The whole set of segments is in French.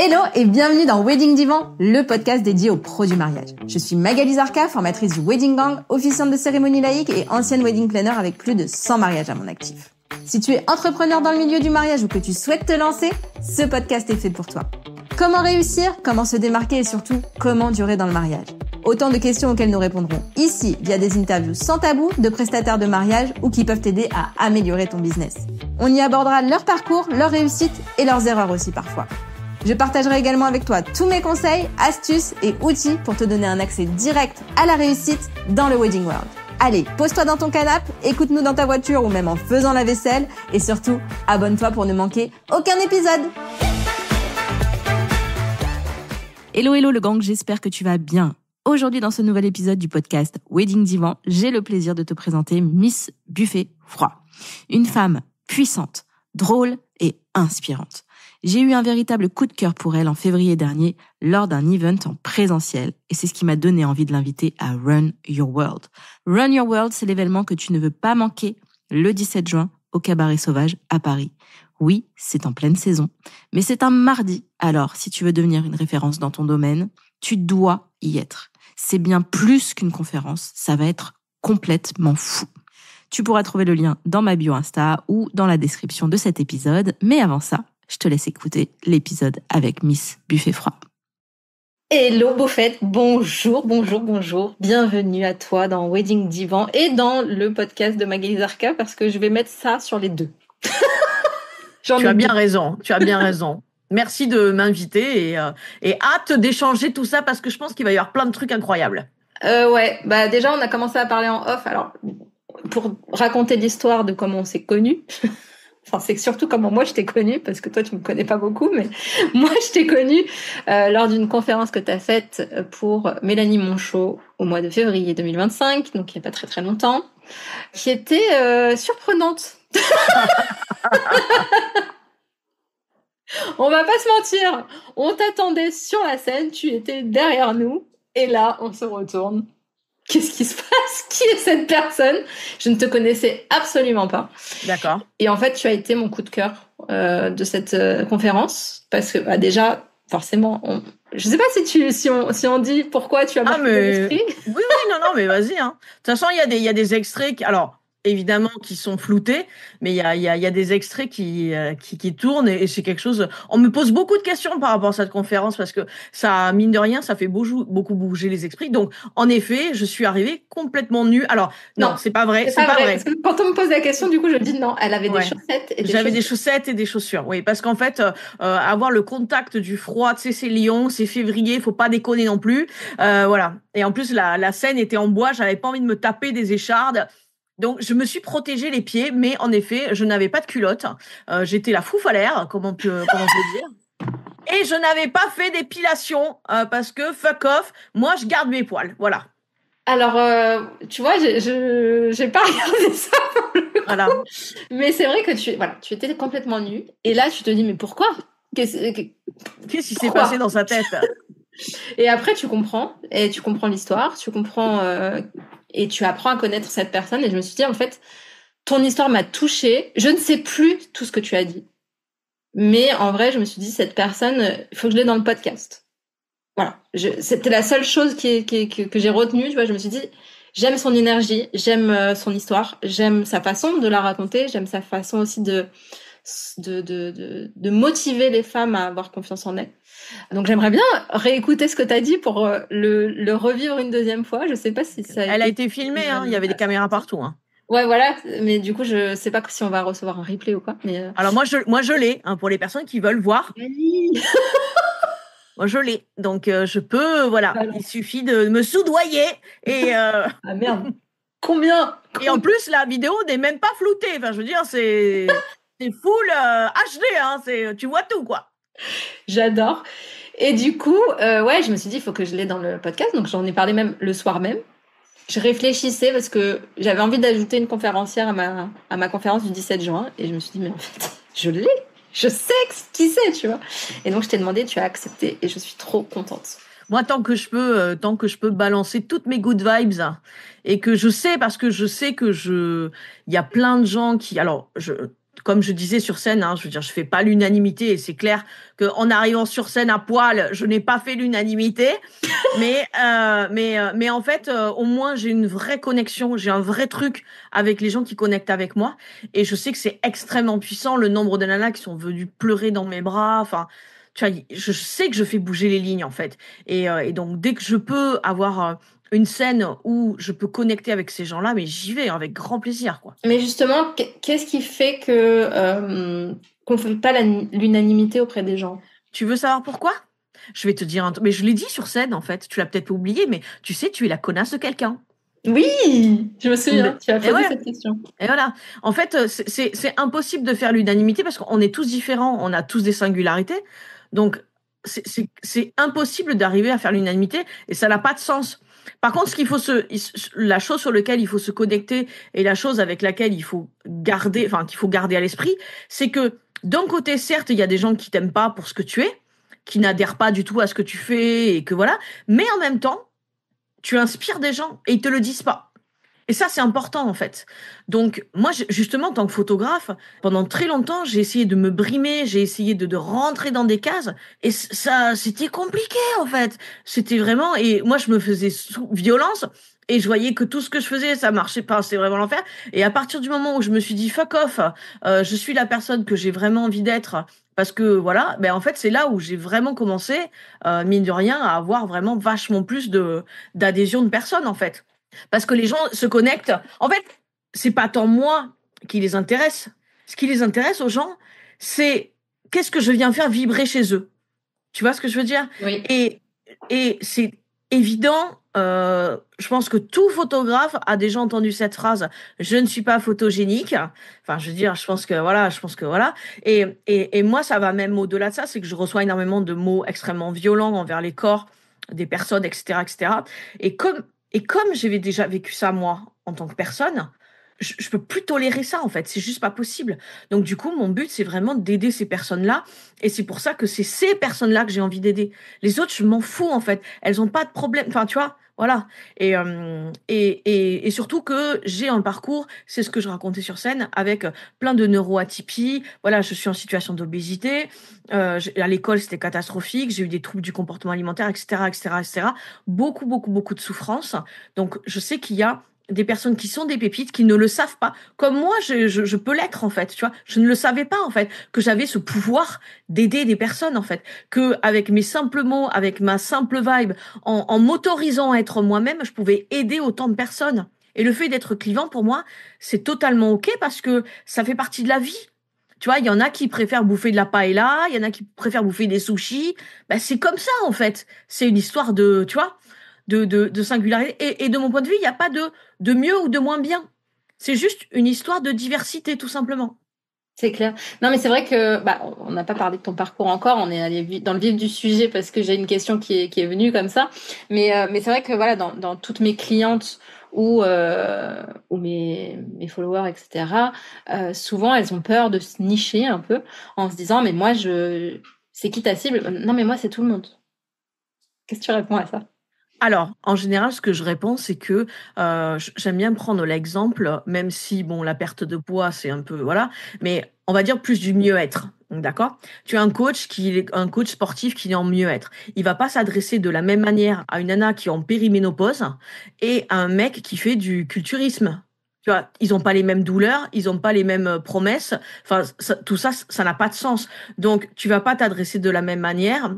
Hello et bienvenue dans Wedding Divan, le podcast dédié aux pros du mariage. Je suis Magali Zarka, formatrice du Wedding Gang, officiante de cérémonie laïque et ancienne wedding planner avec plus de 100 mariages à mon actif. Si tu es entrepreneur dans le milieu du mariage ou que tu souhaites te lancer, ce podcast est fait pour toi. Comment réussir, comment se démarquer et surtout, comment durer dans le mariage? Autant de questions auxquelles nous répondrons ici via des interviews sans tabou de prestataires de mariage ou qui peuvent t'aider à améliorer ton business. On y abordera leur parcours, leurs réussites et leurs erreurs aussi parfois. Je partagerai également avec toi tous mes conseils, astuces et outils pour te donner un accès direct à la réussite dans le Wedding World. Allez, pose-toi dans ton canapé, écoute-nous dans ta voiture ou même en faisant la vaisselle et surtout, abonne-toi pour ne manquer aucun épisode. Hello le gang, j'espère que tu vas bien. Aujourd'hui, dans ce nouvel épisode du podcast Wedding Divan, j'ai le plaisir de te présenter Miss Buffet Froid. Une femme puissante, drôle et inspirante. J'ai eu un véritable coup de cœur pour elle en février dernier lors d'un event en présentiel et c'est ce qui m'a donné envie de l'inviter à Run Your World. Run Your World, c'est l'événement que tu ne veux pas manquer le 17 juin au Cabaret Sauvage à Paris. Oui, c'est en pleine saison, mais c'est un mardi. Alors, si tu veux devenir une référence dans ton domaine, tu dois y être. C'est bien plus qu'une conférence, ça va être complètement fou. Tu pourras trouver le lien dans ma bio Insta ou dans la description de cet épisode, mais avant ça, je te laisse écouter l'épisode avec Miss Buffet Froid. Hello Beaufette, bonjour. Bienvenue à toi dans Wedding Divan et dans le podcast de Magali Zarka parce que je vais mettre ça sur les deux. Tu as bien raison. Merci de m'inviter et hâte d'échanger tout ça parce que je pense qu'il va y avoir plein de trucs incroyables. Déjà on a commencé à parler en off. Alors pour raconter l'histoire de comment on s'est connus. Enfin, c'est surtout comment moi je t'ai connue, parce que toi tu me connais pas beaucoup, mais moi je t'ai connue lors d'une conférence que tu as faite pour Mélanie Monchot au mois de février 2025, donc il n'y a pas très très longtemps, qui était surprenante. On va pas se mentir, on t'attendait sur la scène, tu étais derrière nous, et là on se retourne. Qu'est-ce qui se passe? Qui est cette personne? Je ne te connaissais absolument pas. D'accord. Et en fait, tu as été mon coup de cœur de cette conférence parce que déjà, forcément, je sais pas si on dit pourquoi tu as marqué l'esprit. Oui, non, mais vas-y. Hein. De toute façon, il y a des extraits. Alors, évidemment, qui sont floutés, mais il y a des extraits qui tournent et c'est quelque chose. On me pose beaucoup de questions par rapport à cette conférence parce que ça, mine de rien, ça fait beaucoup bouger les esprits. Donc, en effet, je suis arrivée complètement nue. Alors, non, c'est pas vrai. C'est pas vrai. Parce que quand on me pose la question, du coup, je dis non. Elle avait des chaussettes et J'avais des chaussettes et des chaussures. Oui, parce qu'en fait, avoir le contact du froid, tu sais, c'est Lyon, c'est février, faut pas déconner non plus. Voilà. Et en plus, la scène était en bois. J'avais pas envie de me taper des échardes. Donc, je me suis protégé les pieds, mais en effet, je n'avais pas de culotte. J'étais la fouf à l'air, comme on peut dire. Et je n'avais pas fait d'épilation parce que fuck off, moi, je garde mes poils. Voilà. Alors, tu vois, j'ai pas regardé ça pour le coup. Voilà. Mais c'est vrai que tu étais complètement nue. Et là, tu te dis, mais pourquoi? Qu'est-ce qui s'est passé dans sa tête? Et après, tu comprends l'histoire, et tu apprends à connaître cette personne. Et je me suis dit, en fait, ton histoire m'a touchée. Je ne sais plus tout ce que tu as dit. Mais en vrai, je me suis dit, cette personne, il faut que je l'ai dans le podcast. Voilà. C'était la seule chose que j'ai retenue. Tu vois, je me suis dit, j'aime son énergie, j'aime son histoire, j'aime sa façon de la raconter, j'aime sa façon aussi de motiver les femmes à avoir confiance en elles. Donc j'aimerais bien réécouter ce que tu as dit pour le revivre une deuxième fois. Je sais pas si ça Elle a été filmée, hein, il y avait des caméras partout. Hein. Ouais, voilà, mais du coup, je sais pas si on va recevoir un replay ou quoi. Mais Alors moi je l'ai, hein, pour les personnes qui veulent voir. Moi je l'ai, donc je peux, voilà, il suffit de me soudoyer et... Ah merde, combien? Et en plus, la vidéo n'est même pas floutée, enfin je veux dire, c'est full HD, hein, tu vois tout, quoi. J'adore. Et du coup, je me suis dit, il faut que je l'ai dans le podcast. Donc, j'en ai parlé même le soir même. Je réfléchissais parce que j'avais envie d'ajouter une conférencière à ma conférence du 17 juin. Et je me suis dit, mais en fait, je l'ai. Je sais qui c'est, tu vois. Et donc, je t'ai demandé, tu as accepté. Et je suis trop contente. Moi, tant que je peux balancer toutes mes good vibes et que je sais, parce que je sais que il y a plein de gens qui, alors, comme je disais sur scène, je veux dire, je fais pas l'unanimité et c'est clair qu'en arrivant sur scène à poil, je n'ai pas fait l'unanimité. Mais en fait, au moins, j'ai une vraie connexion, j'ai un vrai truc avec les gens qui connectent avec moi. Et je sais que c'est extrêmement puissant, le nombre de nanas qui sont venues pleurer dans mes bras. Enfin, tu vois, je sais que je fais bouger les lignes, en fait. Et donc, dès que je peux avoir une scène où je peux connecter avec ces gens-là, mais j'y vais avec grand plaisir, quoi. Mais justement, qu'est-ce qui fait que qu'on fait pas l'unanimité auprès des gens? Tu veux savoir pourquoi? Je vais te dire un truc. Mais je l'ai dit sur scène, en fait. Tu l'as peut-être oublié, mais tu sais, tu es la connasse de quelqu'un. Oui, je me souviens, tu as Et posé voilà. cette question. Et voilà. En fait, c'est impossible de faire l'unanimité parce qu'on est tous différents, on a tous des singularités. Donc, c'est impossible d'arriver à faire l'unanimité et ça n'a pas de sens. Par contre, la chose sur laquelle il faut se connecter et la chose avec laquelle il faut garder, enfin, qu'il faut garder à l'esprit, c'est que d'un côté, certes, il y a des gens qui t'aiment pas pour ce que tu es, qui n'adhèrent pas du tout à ce que tu fais et que voilà. Mais en même temps, tu inspires des gens et ils te le disent pas. Et ça, c'est important, en fait. Donc, moi, justement, en tant que photographe, pendant très longtemps, j'ai essayé de me brimer, j'ai essayé de rentrer dans des cases. Et ça, c'était compliqué, en fait. C'était vraiment... Et moi, je me faisais violence. Et je voyais que tout ce que je faisais, ça marchait pas. C'était vraiment l'enfer. Et à partir du moment où je me suis dit, fuck off, je suis la personne que j'ai vraiment envie d'être. Parce que, voilà, ben, en fait, c'est là où j'ai vraiment commencé, mine de rien, à avoir vraiment vachement plus d'adhésion de personnes, en fait. Parce que les gens se connectent. En fait, c'est pas tant moi qui les intéresse. Ce qui les intéresse aux gens, c'est qu'est-ce que je viens faire vibrer chez eux. Tu vois ce que je veux dire? Oui. Et c'est évident. Je pense que tout photographe a déjà entendu cette phrase. Je ne suis pas photogénique. Enfin, je veux dire, je pense que voilà. Et moi, ça va même au-delà de ça, c'est que je reçois énormément de mots extrêmement violents envers les corps des personnes, etc., etc. Et comme j'avais déjà vécu ça, moi, en tant que personne, je peux plus tolérer ça, en fait. C'est juste pas possible. Donc, du coup, mon but, c'est vraiment d'aider ces personnes-là. Et c'est pour ça que c'est ces personnes-là que j'ai envie d'aider. Les autres, je m'en fous, en fait. Elles ont pas de problème. Enfin, tu vois, voilà. Et surtout que j'ai un parcours, c'est ce que je racontais sur scène, avec plein de neuroatypies. Voilà, je suis en situation d'obésité. À l'école, c'était catastrophique. J'ai eu des troubles du comportement alimentaire, etc., etc., etc. Beaucoup, beaucoup, beaucoup de souffrance. Donc, je sais qu'il y a des personnes qui sont des pépites, qui ne le savent pas. Comme moi, je peux l'être, en fait, tu vois. Je ne le savais pas, en fait, que j'avais ce pouvoir d'aider des personnes, en fait. Que avec mes simples mots, avec ma simple vibe, en m'autorisant à être moi-même, je pouvais aider autant de personnes. Et le fait d'être clivant, pour moi, c'est totalement OK parce que ça fait partie de la vie. Tu vois, il y en a qui préfèrent bouffer de la paella, il y en a qui préfèrent bouffer des sushis. Ben, c'est comme ça, en fait. C'est une histoire de, tu vois, de singularité. Et de mon point de vue, il n'y a pas de mieux ou de moins bien. C'est juste une histoire de diversité, tout simplement. C'est clair. Non, mais c'est vrai que on n'a pas parlé de ton parcours encore. On est allé dans le vif du sujet parce que j'ai une question qui est venue comme ça. Mais c'est vrai que voilà, dans toutes mes clientes ou mes followers, etc. Souvent, elles ont peur de se nicher un peu en se disant mais moi c'est qui ta cible? Non, mais moi c'est tout le monde. Qu'est-ce que tu réponds à ça? Alors, en général, ce que je réponds, c'est que j'aime bien prendre l'exemple, même si bon, la perte de poids, c'est un peu voilà, mais on va dire plus du mieux-être. D'accord? Tu as un coach un coach sportif qui est en mieux-être. Il va pas s'adresser de la même manière à une nana qui est en périménopause et à un mec qui fait du culturisme. Tu vois, ils ont pas les mêmes douleurs, ils ont pas les mêmes promesses. Enfin, tout ça, ça n'a pas de sens. Donc, tu vas pas t'adresser de la même manière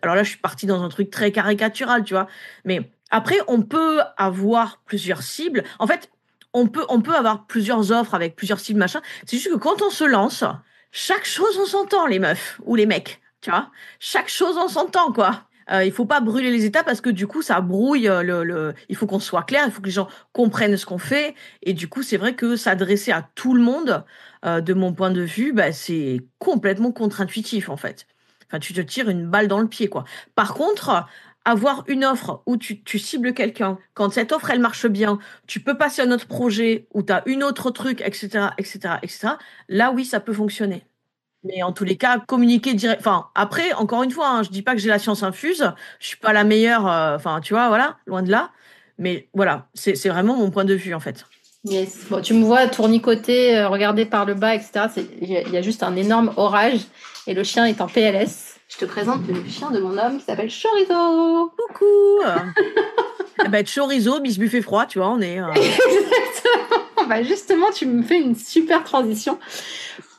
alors là, je suis partie dans un truc très caricatural, tu vois. Mais après, on peut avoir plusieurs cibles. En fait, on peut avoir plusieurs offres avec plusieurs cibles, machin. C'est juste que quand on se lance, chaque chose on s'entend, les meufs ou les mecs, tu vois. Chaque chose on s'entend, quoi. Il faut pas brûler les étapes parce que du coup ça brouille il faut qu'on soit clair, il faut que les gens comprennent ce qu'on fait et du coup c'est vrai que s'adresser à tout le monde de mon point de vue c'est complètement contre-intuitif en fait. Enfin tu te tires une balle dans le pied quoi. Par contre avoir une offre où tu cibles quelqu'un, quand cette offre elle marche bien, tu peux passer à un autre projet où tu as une autre truc, etc., etc., etc. Là oui ça peut fonctionner. Mais en tous les cas, communiquer direct. Enfin, après, encore une fois, je dis pas que j'ai la science infuse. Je suis pas la meilleure. Enfin, tu vois, voilà, loin de là. Mais voilà, c'est vraiment mon point de vue en fait. Yes. Bon, tu me vois tournicoter, regarder par le bas, etc. Il y a juste un énorme orage et le chien est en PLS. Je te présente le chien de mon homme qui s'appelle Chorizo. Coucou. Chorizo, Miss Buffet Froid, tu vois, on est... Exactement. Bah justement, tu me fais une super transition.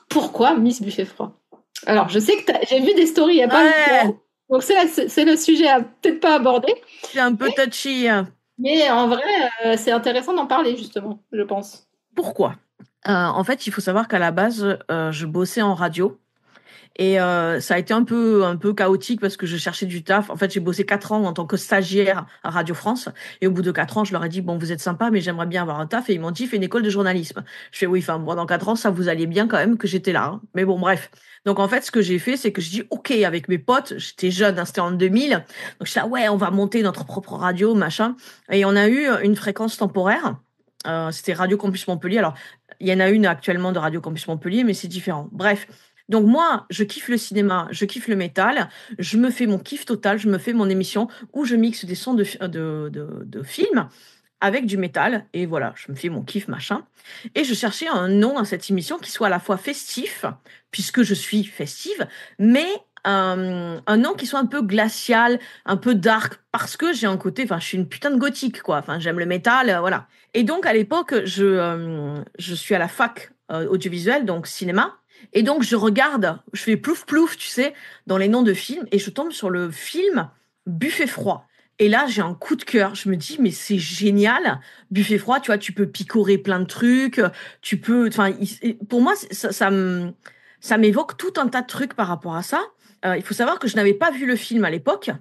Pourquoi Miss Buffet Froid? Alors, je sais que j'ai vu des stories il n'y a pas longtemps. Donc, c'est le sujet à peut-être pas aborder. C'est un peu touchy. Mais en vrai, c'est intéressant d'en parler, justement, je pense. Pourquoi? En fait, il faut savoir qu'à la base, je bossais en radio. Et ça a été un peu chaotique parce que je cherchais du taf. En fait, j'ai bossé 4 ans en tant que stagiaire à Radio France. Et au bout de 4 ans, je leur ai dit, bon, vous êtes sympa, mais j'aimerais bien avoir un taf. Et ils m'ont dit, fais une école de journalisme. Je fais, oui, enfin, moi, dans 4 ans, ça vous allait bien quand même que j'étais là. Hein. Mais bon, bref. Donc, en fait, ce que j'ai fait, c'est que je dis, OK, avec mes potes, j'étais jeune, hein, c'était en 2000. Donc, je suis là, ouais, on va monter notre propre radio, machin. Et on a eu une fréquence temporaire. C'était Radio Campus Montpellier. Alors, il y en a une actuellement de Radio Campus Montpellier, mais c'est différent. Bref. Donc moi, je kiffe le cinéma, je kiffe le métal, je me fais mon kiff total, je me fais mon émission où je mixe des sons de films avec du métal, et voilà, je me fais mon kiff, machin. Et je cherchais un nom à cette émission qui soit à la fois festif, puisque je suis festive, mais un nom qui soit un peu glacial, un peu dark, parce que j'ai un côté, enfin, je suis une putain de gothique, quoi. Enfin, j'aime le métal, voilà. Et donc, à l'époque, je suis à la fac audiovisuelle, donc cinéma. Et donc, je regarde, je fais plouf plouf, tu sais, dans les noms de films, et je tombe sur le film Buffet Froid. Et là, j'ai un coup de cœur. Je me dis, mais c'est génial. Buffet Froid, tu vois, tu peux picorer plein de trucs. Tu peux, enfin, pour moi, ça m'évoque tout un tas de trucs par rapport à ça. Il faut savoir que je n'avais pas vu le film à l'époque.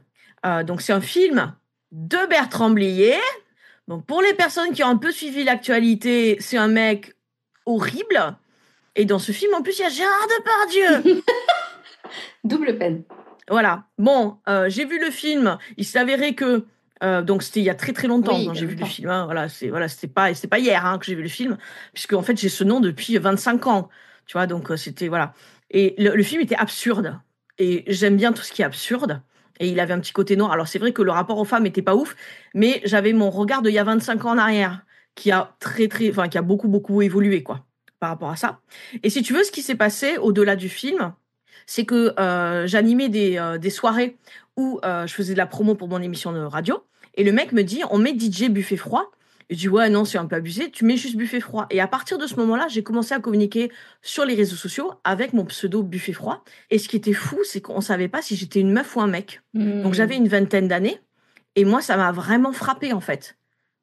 Donc, c'est un film de Bertrand Blier. Donc, pour les personnes qui ont un peu suivi l'actualité, c'est un mec horrible. Et dans ce film, en plus, il y a Gérard Depardieu. Double peine. Voilà. Bon, j'ai vu le film. Il s'avérait que donc c'était il y a très très longtemps quand j'ai vu le film. Hein. Voilà, c'était pas hier hein, que j'ai vu le film, puisque en fait j'ai ce nom depuis 25 ans. Tu vois, donc c'était voilà. Et le film était absurde. Et j'aime bien tout ce qui est absurde. Et il avait un petit côté noir. Alors c'est vrai que le rapport aux femmes était pas ouf, mais j'avais mon regard d'il y a 25 ans en arrière, qui a qui a beaucoup évolué quoi par rapport à ça. Et si tu veux, ce qui s'est passé au-delà du film, c'est que j'animais des soirées où je faisais de la promo pour mon émission de radio. Et le mec me dit, on met DJ Buffet Froid. Et je dis, ouais, non, c'est un peu abusé. Tu mets juste Buffet Froid. Et à partir de ce moment-là, j'ai commencé à communiquer sur les réseaux sociaux avec mon pseudo Buffet Froid. Et ce qui était fou, c'est qu'on savait pas si j'étais une meuf ou un mec. Donc j'avais une vingtaine d'années. Et moi, ça m'a vraiment frappé en fait.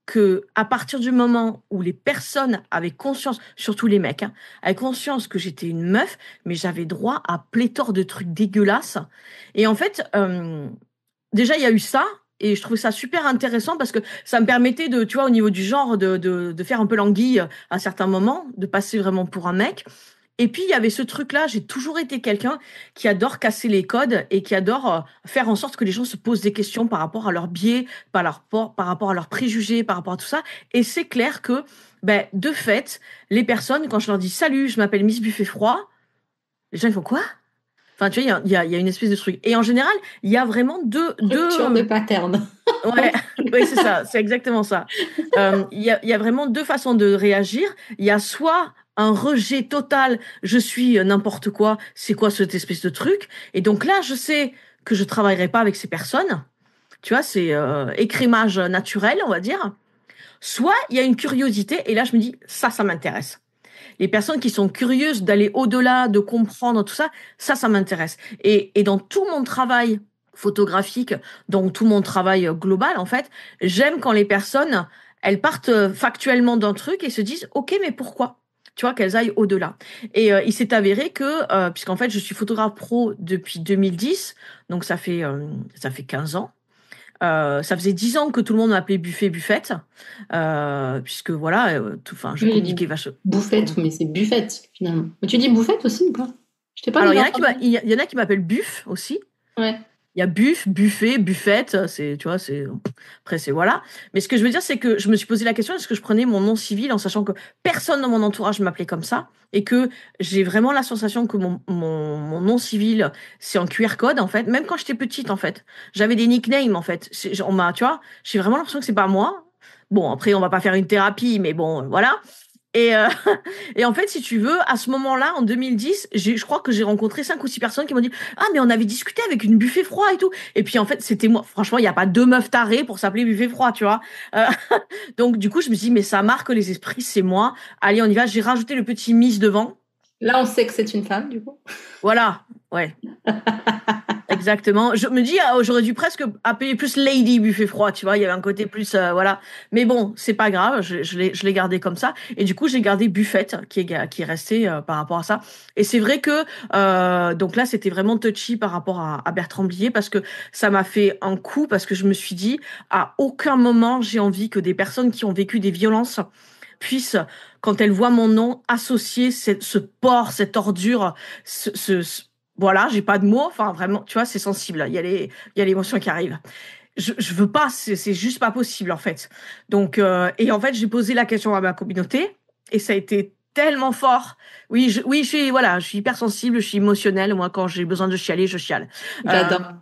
Que à partir du moment où les personnes avaient conscience, surtout les mecs, hein, avaient conscience que j'étais une meuf, mais j'avais droit à pléthore de trucs dégueulasses. Et en fait, déjà il y a eu ça, et je trouvais ça super intéressant parce que ça me permettait de, tu vois, au niveau du genre, de faire un peu l'anguille à certains moments, de passer vraiment pour un mec. Et puis, il y avait ce truc-là, j'ai toujours été quelqu'un qui adore casser les codes et qui adore faire en sorte que les gens se posent des questions par rapport à leurs biais, par rapport à leurs préjugés, par rapport à tout ça. Et c'est clair que, ben, de fait, les personnes, quand je leur dis « Salut, je m'appelle Miss Buffet Froid », les gens, ils font « Quoi ?» Enfin, tu vois, il y a une espèce de truc. Et en général, il y a vraiment deux de pattern. Ouais, oui, c'est ça, c'est exactement ça. Il y a vraiment deux façons de réagir. Il y a soit un rejet total, je suis n'importe quoi, c'est quoi cette espèce de truc? Et donc là, je sais que je travaillerai pas avec ces personnes. Tu vois, c'est écrémage naturel, on va dire. Soit il y a une curiosité, et là, je me dis, ça m'intéresse. Les personnes qui sont curieuses d'aller au-delà, de comprendre tout ça, ça m'intéresse. Et dans tout mon travail photographique, dans tout mon travail global, en fait, j'aime quand les personnes, elles partent factuellement d'un truc et se disent, OK, mais pourquoi? Tu vois, qu'elles aillent au-delà. Et il s'est avéré que, puisqu'en fait, je suis photographe pro depuis 2010, donc ça fait 15 ans. Ça faisait 10 ans que tout le monde m'appelait Buffet, Buffette, puisque voilà, je communiquais vachement. Buffette, mais c'est Buffette finalement. Mais tu dis Buffette aussi ou pas? Je t'ai pas. Alors il y en a qui m'appellent Buff aussi. Ouais. Il y a Buff, Buffet, Buffette, après c'est voilà. Mais ce que je veux dire, c'est que je me suis posé la question, est-ce que je prenais mon nom civil en sachant que personne dans mon entourage m'appelait comme ça et que j'ai vraiment la sensation que mon nom civil, c'est un QR code, en fait. Même quand j'étais petite, en fait. J'avais des nicknames, en fait. Tu vois, j'ai vraiment l'impression que c'est pas moi. Bon, après, on va pas faire une thérapie, mais bon, voilà. Et, et en fait, si tu veux, à ce moment-là, en 2010, je crois que j'ai rencontré 5 ou 6 personnes qui m'ont dit « Ah, mais on avait discuté avec une buffet froid et tout. » Et puis, en fait, c'était moi. Franchement, il n'y a pas 2 meufs tarées pour s'appeler buffet froid, tu vois. Euh, donc, du coup, je me suis dit « Mais ça marque les esprits, c'est moi. Allez, on y va. » J'ai rajouté le petit Miss devant. Là, on sait que c'est une femme, du coup. Voilà, ouais. Exactement. Je me dis, j'aurais dû presque appeler plus Lady Buffet Froid, tu vois. Il y avait un côté plus, voilà. Mais bon, c'est pas grave. Je l'ai gardé comme ça. Et du coup, j'ai gardé Buffette, qui est resté par rapport à ça. Et c'est vrai que, donc là, c'était vraiment touchy par rapport à Bertrand Blier parce que ça m'a fait un coup parce que je me suis dit, à aucun moment, j'ai envie que des personnes qui ont vécu des violences puissent, quand elles voient mon nom, associer ce porc, cette ordure, voilà, j'ai pas de mots. Enfin, vraiment, tu vois, c'est sensible. Il y a l'émotion qui arrive. Je veux pas, c'est juste pas possible, en fait. Donc, et en fait, j'ai posé la question à ma communauté et ça a été tellement fort. Oui, je suis hypersensible, je suis émotionnelle. Moi, quand j'ai besoin de chialer, je chiale. J'adore.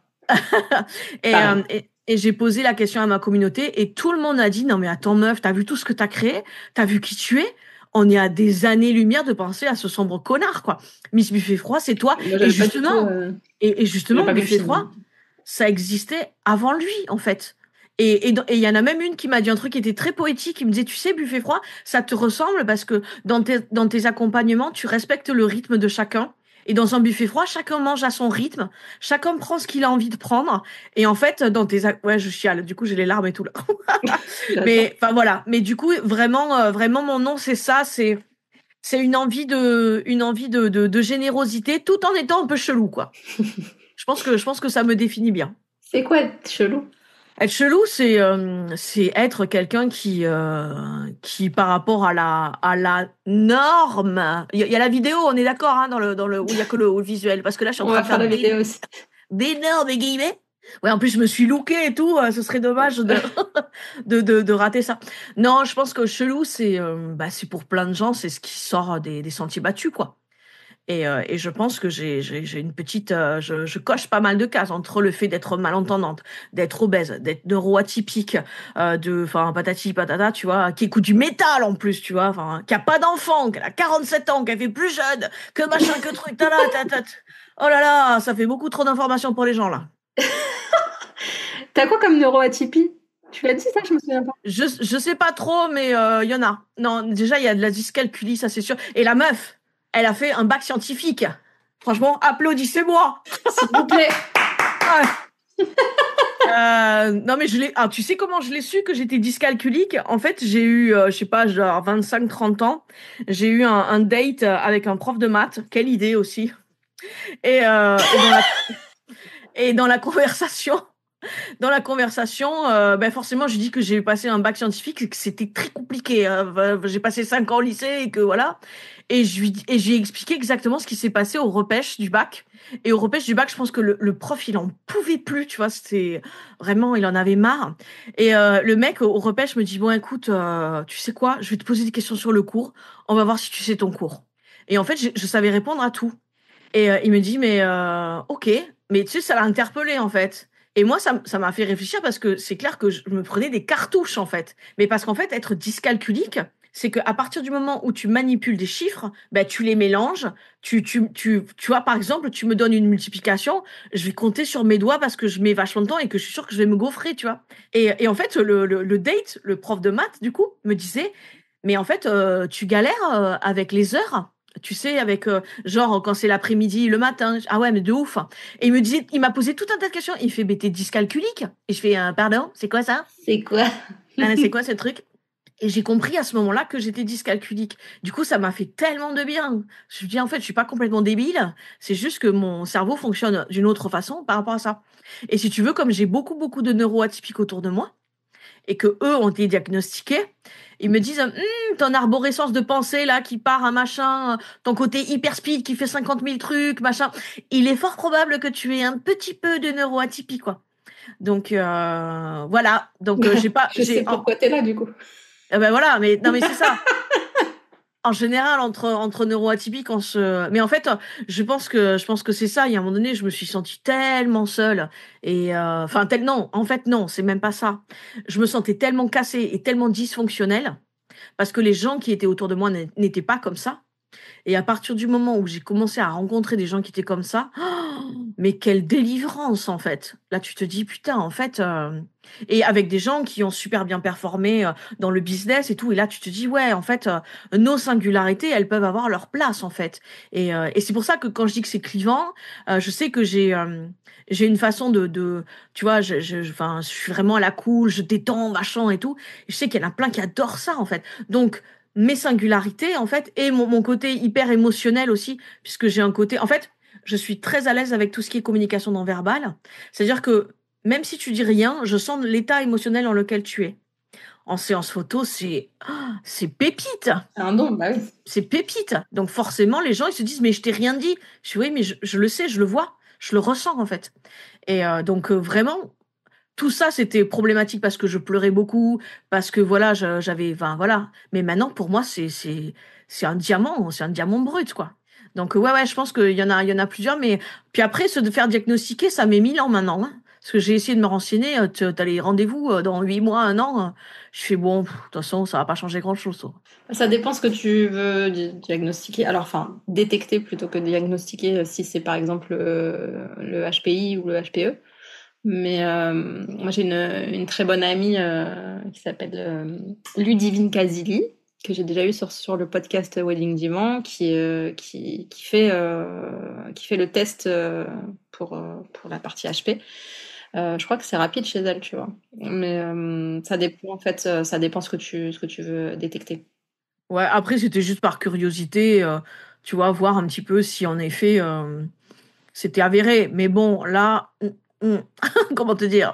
Et j'ai posé la question à ma communauté et tout le monde a dit, non, mais attends, meuf, t'as vu tout ce que t'as créé? T'as vu qui tu es? On est à des années-lumière de penser à ce sombre connard, quoi. Miss Buffet Froid, c'est toi. Moi, Et j'avais pas du justement, tout, et j'avais justement, pas vu le Buffet film. Froid, ça existait avant lui, en fait. Et il y en a même une qui m'a dit un truc qui était très poétique. Qui me disait, tu sais, Buffet Froid, ça te ressemble parce que dans tes accompagnements, tu respectes le rythme de chacun. Et dans un buffet froid, chacun mange à son rythme, chacun prend ce qu'il a envie de prendre. Et en fait, ouais, je chiale. Du coup, j'ai les larmes et tout là. Mais enfin voilà. Mais du coup, vraiment, vraiment, mon nom, c'est ça. C'est une envie de générosité, tout en étant un peu chelou, quoi. Je pense que ça me définit bien. C'est quoi être chelou? Être chelou, c'est être quelqu'un qui par rapport à la norme. Il y a la vidéo, on est d'accord, hein, dans le où il y a que le visuel, parce que là, je suis en On train va de faire faire la vidéo aussi. d'énormes guillemets. Ouais, en plus, je me suis lookée et tout. Ce serait dommage de rater ça. Non, je pense que chelou, c'est pour plein de gens, c'est ce qui sort des sentiers battus, quoi. Et je pense que j'ai une petite, je coche pas mal de cases entre le fait d'être malentendante, d'être obèse, d'être neuroatypique, enfin, patati patata, tu vois, qui écoute du métal en plus, tu vois, enfin, qui a pas d'enfant, qui a 47 ans, qui a fait plus jeune, que machin, que truc, Oh là là, ça fait beaucoup trop d'informations pour les gens, là. T'as quoi comme neuroatypie? Tu l'as dit ça, je me souviens pas. Je sais pas trop, mais il y en a. Non, déjà, il y a de la dyscalculie, ça c'est sûr. Et la meuf, elle a fait un bac scientifique. Franchement, applaudissez-moi. S'il vous plaît. Non, mais tu sais comment je l'ai su que j'étais dyscalculique? En fait, j'ai eu, je sais pas, genre 25-30 ans. J'ai eu un date avec un prof de maths. Quelle idée aussi. Et, euh, et dans la, et dans la conversation, ben forcément, je dis que j'ai passé un bac scientifique et que c'était très compliqué. J'ai passé 5 ans au lycée et que voilà. Et j'ai expliqué exactement ce qui s'est passé au repêche du bac. Et au repêche du bac, je pense que le prof, il en pouvait plus, tu vois. C'était vraiment, il en avait marre. Et le mec au repêche me dit, bon, écoute, tu sais quoi, je vais te poser des questions sur le cours. On va voir si tu sais ton cours. Et en fait, je savais répondre à tout. Et il me dit, mais ok, mais tu sais, ça l'a interpellé en fait. Et moi, ça m'a fait réfléchir parce que c'est clair que je me prenais des cartouches en fait. Mais parce qu'en fait, être dyscalculique, c'est qu'à partir du moment où tu manipules des chiffres, ben, tu les mélanges. Tu vois, par exemple, tu me donnes une multiplication, je vais compter sur mes doigts parce que je mets vachement de temps et que je suis sûre que je vais me gaufrer, tu vois. Et en fait, le date, le prof de maths, du coup, me disait, mais en fait, tu galères avec les heures. Tu sais, avec genre quand c'est l'après-midi, le matin. Ah ouais, mais de ouf. Et il m'a posé tout un tas de questions. Il fait, mais t'es dyscalculique? Et je fais, pardon, c'est quoi ça? C'est quoi? C'est quoi ce truc? Et j'ai compris à ce moment-là que j'étais dyscalculique. Du coup, ça m'a fait tellement de bien. Je me dis, en fait, je suis pas complètement débile. C'est juste que mon cerveau fonctionne d'une autre façon par rapport à ça. Et si tu veux, comme j'ai beaucoup, beaucoup de neuroatypiques autour de moi, et que eux ont été diagnostiqués, ils me disent ton arborescence de pensée là qui part à machin, ton côté hyper speed qui fait 50 000 trucs, machin, il est fort probable que tu aies un petit peu de neuroatypie quoi. Donc voilà, donc j'ai pas Je sais pourquoi t'es là du coup. ben voilà, mais non mais c'est ça. En général, entre neuroatypiques, mais en fait, je pense que c'est ça. Il y a un moment donné, je me suis sentie tellement seule et enfin, non, en fait, non, c'est même pas ça. Je me sentais tellement cassée et tellement dysfonctionnelle parce que les gens qui étaient autour de moi n'étaient pas comme ça. Et à partir du moment où j'ai commencé à rencontrer des gens qui étaient comme ça, mais quelle délivrance en fait. Là, tu te dis putain, en fait, et avec des gens qui ont super bien performé dans le business et tout. Et là, tu te dis ouais, en fait, nos singularités, elles peuvent avoir leur place en fait. Et c'est pour ça que quand je dis que c'est clivant, je sais que j'ai une façon tu vois, enfin, je suis vraiment à la cool, je détends, machin et tout. Et je sais qu'il y en a plein qui adorent ça en fait. Donc mes singularités en fait et mon côté hyper émotionnel aussi puisque j'ai un côté en fait je suis très à l'aise avec tout ce qui est communication non verbale, c'est-à-dire que même si tu dis rien je sens l'état émotionnel dans lequel tu es. En séance photo c'est pépite, C'est un don, bah oui. c'est pépite. Donc forcément les gens ils se disent mais je t'ai rien dit. Je dis oui mais je le sais, je le vois, je le ressens en fait. Et donc vraiment tout ça, c'était problématique parce que je pleurais beaucoup, parce que voilà, j'avais, enfin voilà. Mais maintenant, pour moi, c'est un diamant brut, quoi. Donc ouais, je pense qu'il y en a plusieurs, mais puis après, se de faire diagnostiquer, ça met 1000 ans maintenant, hein. Parce que j'ai essayé de me renseigner, t'as les rendez-vous dans 8 mois, 1 an. Je fais bon, de toute façon, ça va pas changer grand-chose, ça. Ça dépend ce que tu veux diagnostiquer. Alors, enfin, détecter plutôt que diagnostiquer si c'est par exemple le HPI ou le HPE. Mais moi, j'ai une très bonne amie qui s'appelle Ludivine Kazili, que j'ai déjà eu sur le podcast Wedding Divan, qui fait le test pour la partie HP. Je crois que c'est rapide chez elle, tu vois. Mais ça dépend, en fait, ça dépend ce que tu veux détecter. Ouais, après, c'était juste par curiosité, tu vois, voir un petit peu si en effet, c'était avéré. Mais bon, là, comment te dire?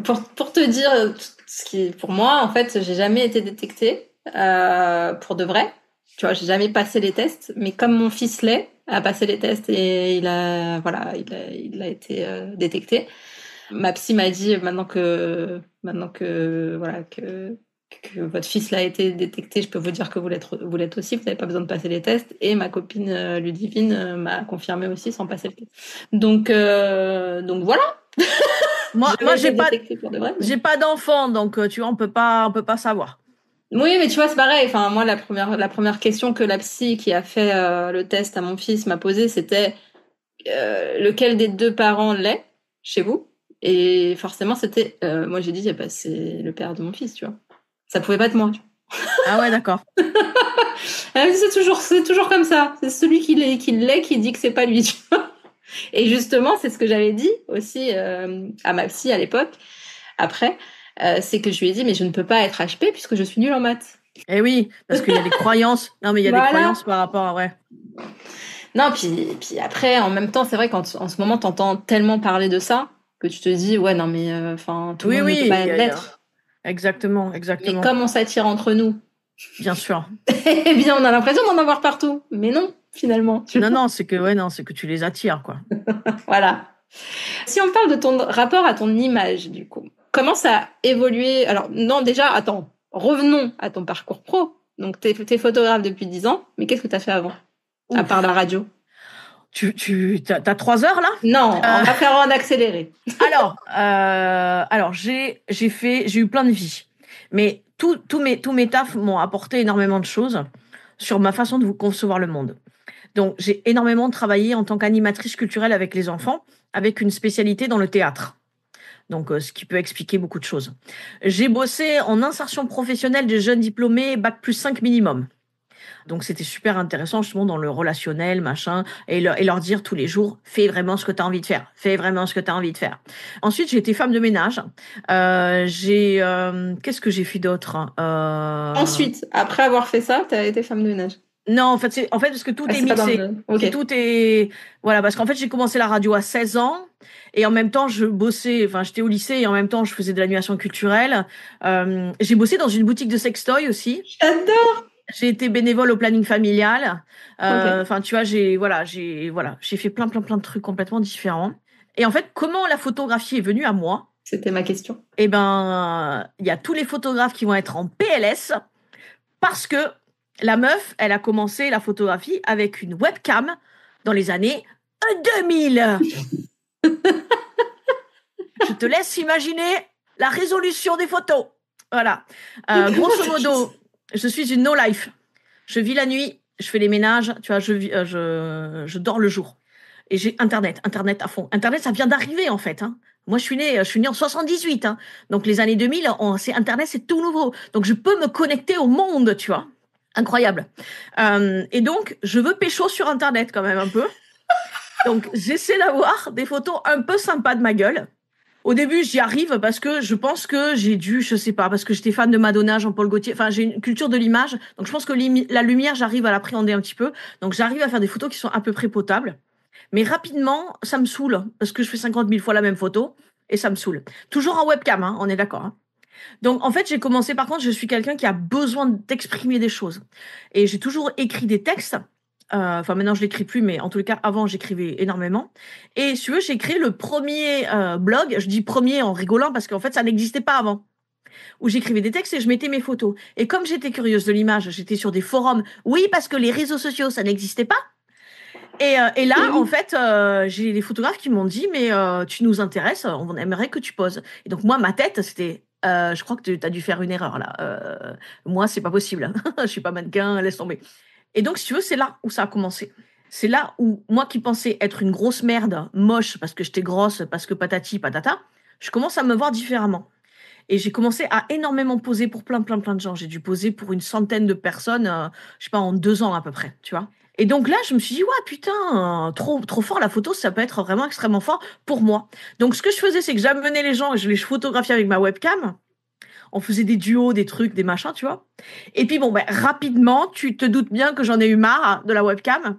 Pour te dire ce qui, pour moi, en fait, j'ai jamais été détectée pour de vrai. Tu vois, j'ai jamais passé les tests, mais comme mon fils a passé les tests et il a été détecté. Ma psy m'a dit maintenant que voilà que votre fils l'a été détecté, je peux vous dire que vous l'êtes aussi, vous n'avez pas besoin de passer les tests. Et ma copine Ludivine m'a confirmé aussi sans passer le test. Donc voilà. Moi, j'ai pas détecté pour de vrai. J'ai pas d'enfant, donc tu vois, on peut pas savoir. Oui, mais tu vois, c'est pareil. Enfin, moi, la première question que la psy qui a fait le test à mon fils m'a posée, c'était lequel des deux parents l'est chez vous? Et forcément, c'était. Moi, j'ai dit, bah, c'est le père de mon fils, tu vois. Ça pouvait pas être moi. Ah ouais, d'accord. C'est toujours comme ça. C'est celui qui l'est qui dit que c'est pas lui, tu vois. Et justement, c'est ce que j'avais dit aussi à ma psy à l'époque. Après, c'est que je lui ai dit, mais je ne peux pas être HP puisque je suis nulle en maths. Eh oui, parce qu'il y a des croyances. Non, mais il y a des croyances par rapport à... Ouais. Non, puis après, en même temps, c'est vrai qu'en ce moment, t'entends tellement parler de ça que tu te dis, ouais, non, mais enfin, tout le monde ne peut pas l'être. Exactement. Mais comme on s'attire entre nous. Bien sûr. Eh bien, on a l'impression d'en avoir partout. Mais non, finalement. Non, c'est que tu les attires, quoi. Voilà. Si on parle de ton rapport à ton image, du coup, comment ça a évolué? Alors, non, déjà, attends, revenons à ton parcours pro. Donc, t'es photographe depuis 10 ans, mais qu'est-ce que t'as fait avant? Ouf. À part la radio. T'as 3 heures, là? Non, on va faire en accéléré. Alors, j'ai eu plein de vies. Mais tous mes tafs m'ont apporté énormément de choses sur ma façon de concevoir le monde. Donc, j'ai énormément travaillé en tant qu'animatrice culturelle avec les enfants, avec une spécialité dans le théâtre. Donc, ce qui peut expliquer beaucoup de choses. J'ai bossé en insertion professionnelle de jeunes diplômés, bac+5 minimum. Donc, c'était super intéressant, justement, dans le relationnel, machin, et leur dire tous les jours, fais vraiment ce que tu as envie de faire. Fais vraiment ce que tu as envie de faire. Ensuite, j'ai été femme de ménage. Qu'est-ce que j'ai fait d'autre? Ensuite, après avoir fait ça, tu as été femme de ménage. Non, en fait, parce que tout est mixé. Okay. Tout est, voilà, parce qu'en fait, j'ai commencé la radio à 16 ans et en même temps, j'étais au lycée et en même temps, je faisais de l'animation culturelle. J'ai bossé dans une boutique de sextoy aussi. J'adore! J'ai été bénévole au planning familial. Enfin, tu vois, j'ai fait plein de trucs complètement différents. Et en fait, comment la photographie est venue à moi? C'était ma question. Eh ben, il y a tous les photographes qui vont être en PLS parce que La meuf, elle a commencé la photographie avec une webcam dans les années 2000. Je te laisse imaginer la résolution des photos. Voilà. Grosso modo, je suis une no-life. Je vis la nuit, je fais les ménages, tu vois, je dors le jour. Et j'ai Internet à fond. Internet, ça vient d'arriver, en fait. Hein. Moi, je suis née en 78. Hein. Donc, les années 2000, Internet, c'est tout nouveau. Donc, je peux me connecter au monde, tu vois. Incroyable. Et donc, je veux pécho sur Internet, quand même, un peu. Donc, j'essaie d'avoir des photos un peu sympas de ma gueule. Au début, j'y arrive parce que je pense que je sais pas, parce que j'étais fan de Madonna, Jean-Paul Gaultier. Enfin, j'ai une culture de l'image. Donc, je pense que la lumière, j'arrive à l'appréhender un petit peu. Donc, j'arrive à faire des photos qui sont à peu près potables. Mais rapidement, ça me saoule parce que je fais 50 000 fois la même photo et ça me saoule. Toujours en webcam, hein, on est d'accord. Hein. Donc, en fait, j'ai commencé, par contre, je suis quelqu'un qui a besoin d'exprimer des choses. Et j'ai toujours écrit des textes. Enfin, maintenant, je l'écris plus, mais en tous les cas, avant, j'écrivais énormément. Et si tu veux, j'ai créé le premier blog. Je dis premier en rigolant parce qu'en fait, ça n'existait pas avant. Où j'écrivais des textes et je mettais mes photos. Et comme j'étais curieuse de l'image, j'étais sur des forums. Oui, parce que les réseaux sociaux, ça n'existait pas. Et là, en fait, j'ai des photographes qui m'ont dit, mais tu nous intéresses, on aimerait que tu poses. Et donc, moi, ma tête, c'était, je crois que tu as dû faire une erreur là. Moi, c'est pas possible. Je suis pas mannequin, laisse tomber. Et donc, si tu veux, c'est là où ça a commencé. C'est là où, moi qui pensais être une grosse merde, moche, parce que j'étais grosse, parce que patati, patata, je commence à me voir différemment. Et j'ai commencé à énormément poser pour plein de gens. J'ai dû poser pour une centaine de personnes, je sais pas, en 2 ans à peu près, tu vois. Et donc là, je me suis dit, ouais, putain, trop fort la photo, ça peut être vraiment extrêmement fort pour moi. Donc ce que je faisais, c'est que j'amenais les gens et je les photographiais avec ma webcam. On faisait des duos, des trucs, des machins, tu vois. Et puis bon, ben, rapidement, tu te doutes bien que j'en ai eu marre de la webcam.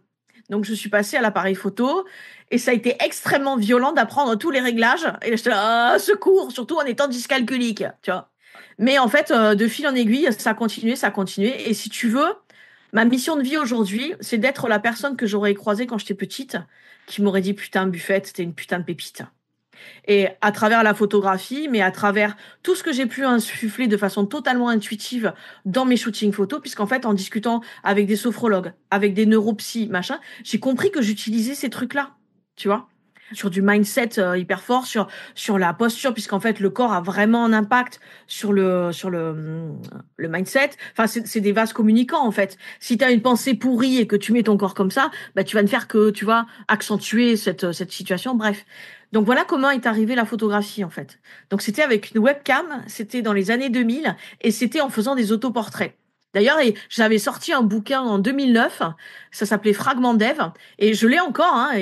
Donc je suis passée à l'appareil photo et ça a été extrêmement violent d'apprendre tous les réglages. Et là, j'étais là, ah, secours, surtout en étant dyscalculique, tu vois. Mais en fait, de fil en aiguille, ça a continué. Et si tu veux, ma mission de vie aujourd'hui, c'est d'être la personne que j'aurais croisée quand j'étais petite, qui m'aurait dit, putain, Buffette, t'es une putain de pépite. Et à travers la photographie, mais à travers tout ce que j'ai pu insuffler de façon totalement intuitive dans mes shootings photos, puisqu'en fait, en discutant avec des sophrologues, avec des neuropsy, machin, j'ai compris que j'utilisais ces trucs-là, tu vois, sur du mindset hyper fort, sur la posture, puisqu'en fait, le corps a vraiment un impact sur le mindset. Enfin, c'est des vases communicants, en fait. Si tu as une pensée pourrie et que tu mets ton corps comme ça, bah, tu vas ne faire que, tu vois, accentuer cette situation. Bref. Donc voilà comment est arrivée la photographie en fait. Donc c'était avec une webcam, c'était dans les années 2000 et c'était en faisant des autoportraits. D'ailleurs, j'avais sorti un bouquin en 2009, ça s'appelait Fragment Dev et je l'ai encore. Hein,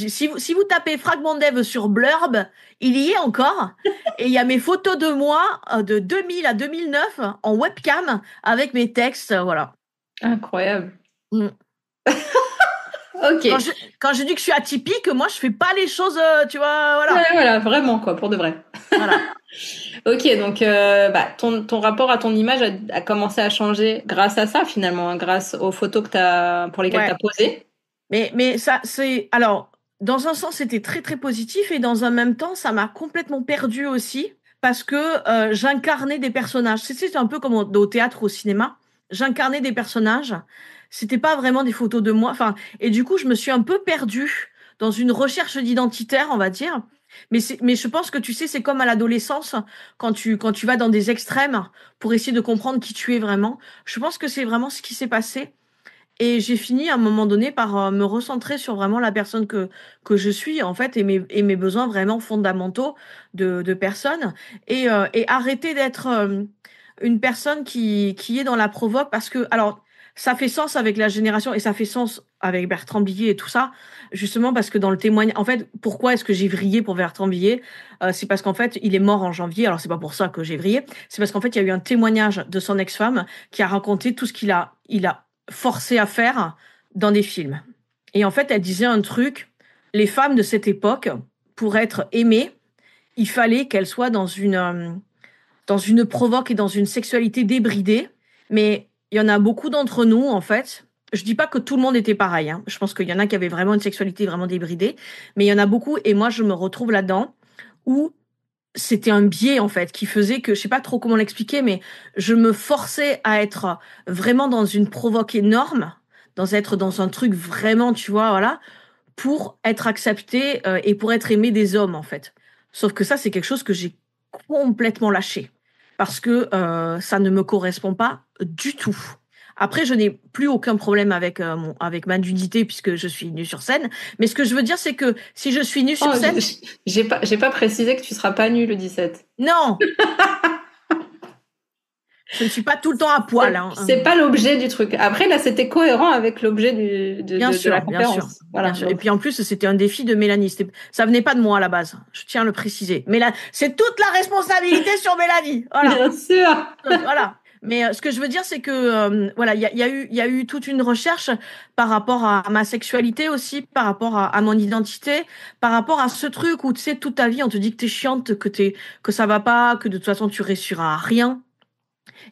si vous tapez Fragment Dev sur Blurb, il y est encore. Et il y a mes photos de moi de 2000 à 2009 en webcam avec mes textes, voilà. Incroyable. Mm. Ok. Quand je dis que je suis atypique, moi je fais pas les choses, tu vois, voilà. Ouais, voilà, vraiment quoi, pour de vrai. Voilà. Ok, donc ton rapport à ton image a commencé à changer grâce à ça finalement, hein, grâce aux photos pour lesquelles tu as posé. Mais ça, c'est alors dans un sens c'était très positif et dans un même temps ça m'a complètement perdue aussi parce que j'incarnais des personnages. C'est un peu comme au théâtre, au cinéma. J'incarnais des personnages. C'était pas vraiment des photos de moi. Enfin, et du coup je me suis un peu perdue dans une recherche d'identitaire, on va dire. Mais je pense que tu sais, c'est comme à l'adolescence, quand tu vas dans des extrêmes pour essayer de comprendre qui tu es vraiment. Je pense que c'est vraiment ce qui s'est passé. Et j'ai fini à un moment donné par me recentrer sur vraiment la personne que je suis, en fait, et mes besoins vraiment fondamentaux de personne. Et arrêter d'être une personne qui est dans la provoque parce que, alors, ça fait sens avec la génération et ça fait sens avec Bertrand Blier et tout ça, justement parce que dans le témoignage, en fait, pourquoi est-ce que j'ai vrillé pour Bertrand Blier? C'est parce qu'en fait, il est mort en janvier, alors c'est pas pour ça que j'ai vrillé, c'est parce qu'en fait, il y a eu un témoignage de son ex-femme qui a raconté tout ce qu'il a forcé à faire dans des films. Et en fait, elle disait un truc, les femmes de cette époque, pour être aimées, il fallait qu'elles soient dans une provoque et dans une sexualité débridée. Mais il y en a beaucoup d'entre nous, en fait. Je dis pas que tout le monde était pareil. Hein. Je pense qu'il y en a qui avaient vraiment une sexualité vraiment débridée. Mais il y en a beaucoup, et moi, je me retrouve là-dedans, où c'était un biais en fait qui faisait que je sais pas trop comment l'expliquer, mais je me forçais à être vraiment dans une provoque énorme, être dans un truc vraiment, tu vois, voilà, pour être acceptée et pour être aimée des hommes en fait. Sauf que ça, c'est quelque chose que j'ai complètement lâché parce que ça ne me correspond pas du tout. Après, je n'ai plus aucun problème avec ma nudité puisque je suis nue sur scène. Mais ce que je veux dire, c'est que si je suis nue sur scène, j'ai pas précisé que tu seras pas nue le 17. non. Je ne suis pas tout le temps à poil. C'est pas l'objet du truc. Après, là, c'était cohérent avec l'objet de la conférence. Bien sûr. Voilà. Bien sûr. Et puis en plus, c'était un défi de Mélanie. Ça venait pas de moi à la base. Je tiens à le préciser. Mais là, c'est toute la responsabilité sur Mélanie. Voilà. Bien sûr. Voilà. Mais ce que je veux dire, c'est que voilà, il y a eu toute une recherche par rapport à ma sexualité aussi, par rapport à mon identité, par rapport à ce truc où tu sais toute ta vie on te dit que t'es chiante, que ça va pas, que de toute façon tu réussiras à rien.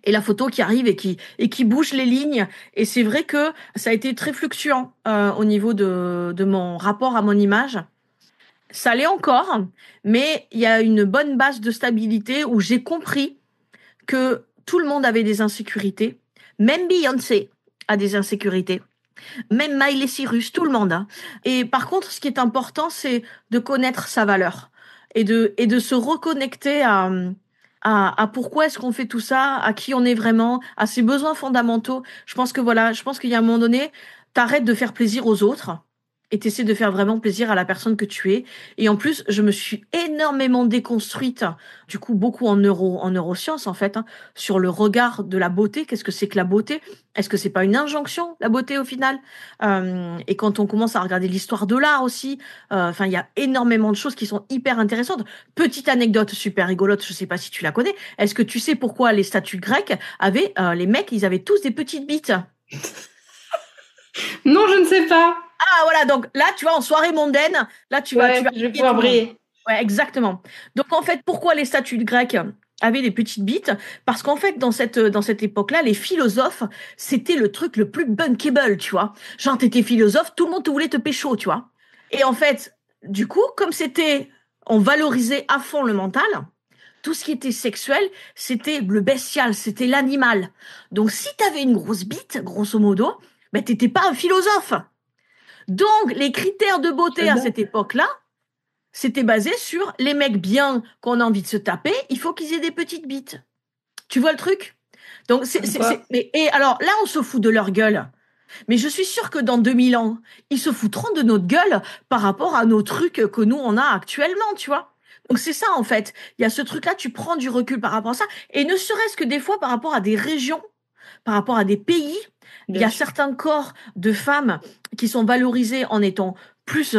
Et la photo qui arrive et qui bouge les lignes. Et c'est vrai que ça a été très fluctuant au niveau de mon rapport à mon image. Ça l'est encore, mais il y a une bonne base de stabilité où j'ai compris que tout le monde avait des insécurités. Même Beyoncé a des insécurités. Même Miley Cyrus, tout le monde. Hein. Et par contre, ce qui est important, c'est de connaître sa valeur et de se reconnecter à pourquoi est-ce qu'on fait tout ça, à qui on est vraiment, à ses besoins fondamentaux. Je pense qu'il y a un moment donné, t'arrêtes de faire plaisir aux autres et t'essaies de faire vraiment plaisir à la personne que tu es. Et en plus, je me suis énormément déconstruite, du coup, beaucoup en neurosciences, en fait, hein, sur le regard de la beauté. Qu'est-ce que c'est que la beauté? Est-ce que c'est pas une injonction, la beauté, au final? Et quand on commence à regarder l'histoire de l'art aussi, enfin, il y a énormément de choses qui sont hyper intéressantes. Petite anecdote super rigolote, je sais pas si tu la connais. Est-ce que tu sais pourquoi les statues grecques avaient, les mecs, ils avaient tous des petites bites? Non, je ne sais pas. Ah voilà, donc là tu vois en soirée mondaine, là tu vas je vais pouvoir briller. Ouais, exactement. Donc en fait, pourquoi les statues grecques avaient des petites bites? Parce qu'en fait, dans cette époque-là, les philosophes, c'était le truc le plus bankable, tu vois. Genre t'étais philosophe, tout le monde te voulait te pécho, tu vois. Et en fait, du coup, comme on valorisait à fond le mental, tout ce qui était sexuel, c'était le bestial, c'était l'animal. Donc si t'avais une grosse bite, grosso modo, ben t'étais pas un philosophe. Donc, les critères de beauté à cette époque-là, c'était basé sur les mecs bien qu'on a envie de se taper, il faut qu'ils aient des petites bites. Tu vois le truc? Donc, et alors, là, on se fout de leur gueule. Mais je suis sûre que dans 2000 ans, ils se foutront de notre gueule par rapport à nos trucs que nous, on a actuellement, tu vois? Donc, c'est ça, en fait. Il y a ce truc-là, tu prends du recul par rapport à ça. Et ne serait-ce que des fois par rapport à des régions, par rapport à des pays, il y a certains corps de femmes qui sont valorisés en étant plus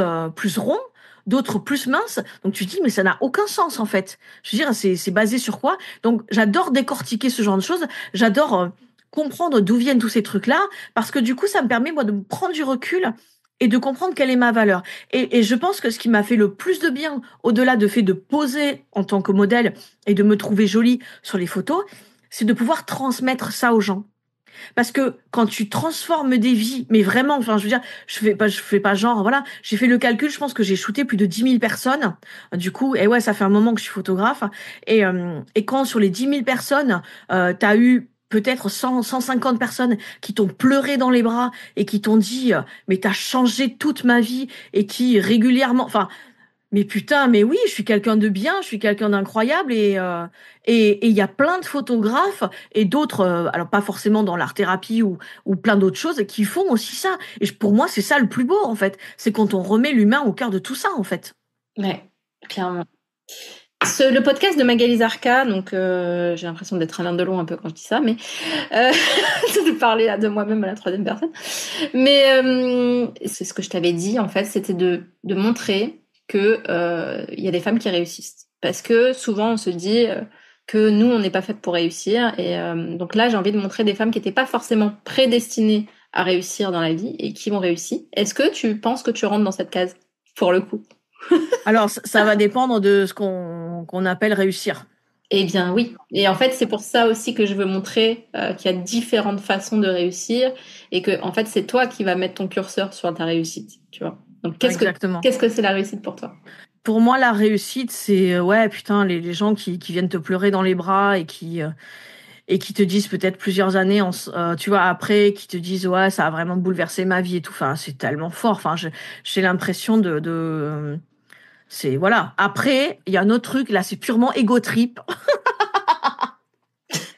ronds, d'autres plus minces. Donc tu te dis mais ça n'a aucun sens en fait. Je veux dire c'est basé sur quoi? Donc j'adore décortiquer ce genre de choses. J'adore comprendre d'où viennent tous ces trucs-là parce que du coup ça me permet moi de me prendre du recul et de comprendre quelle est ma valeur. Et je pense que ce qui m'a fait le plus de bien, au-delà de fait de poser en tant que modèle et de me trouver jolie sur les photos, c'est de pouvoir transmettre ça aux gens. Parce que quand tu transformes des vies, mais vraiment, enfin, je veux dire, je fais pas genre, voilà, j'ai fait le calcul, je pense que j'ai shooté plus de 10 000 personnes. Du coup, et ouais, ça fait un moment que je suis photographe. Et quand sur les 10 000 personnes, t'as eu peut-être 150 personnes qui t'ont pleuré dans les bras et qui t'ont dit, mais t'as changé toute ma vie et qui régulièrement, enfin, mais putain, mais oui, je suis quelqu'un de bien, je suis quelqu'un d'incroyable et il y a plein de photographes et d'autres, alors pas forcément dans l'art-thérapie ou plein d'autres choses qui font aussi ça. Et pour moi, c'est ça le plus beau en fait, c'est quand on remet l'humain au cœur de tout ça en fait. Ouais, clairement. Le podcast de Magali Zarka, donc j'ai l'impression d'être Alain Delon un peu quand je dis ça, mais de parler de moi-même à la troisième personne. Mais c'est ce que je t'avais dit en fait, c'était de montrer que y a des femmes qui réussissent, parce que souvent on se dit que nous on n'est pas faites pour réussir, et donc là j'ai envie de montrer des femmes qui n'étaient pas forcément prédestinées à réussir dans la vie et qui ont réussi. Est-ce que tu penses que tu rentres dans cette case pour le coup? Alors ça va dépendre de ce qu'on appelle réussir. Eh bien oui, et en fait c'est pour ça aussi que je veux montrer qu'il y a différentes façons de réussir et que en fait c'est toi qui vas mettre ton curseur sur ta réussite, tu vois. Donc qu'est-ce que c'est la réussite pour toi? Pour moi, la réussite, c'est ouais, putain, les gens qui viennent te pleurer dans les bras et qui te disent peut-être plusieurs années, tu vois, après, qui te disent ouais, ça a vraiment bouleversé ma vie et tout. Enfin, c'est tellement fort. Enfin, j'ai l'impression c'est voilà. Après, il y a un autre truc là, c'est purement ego trip.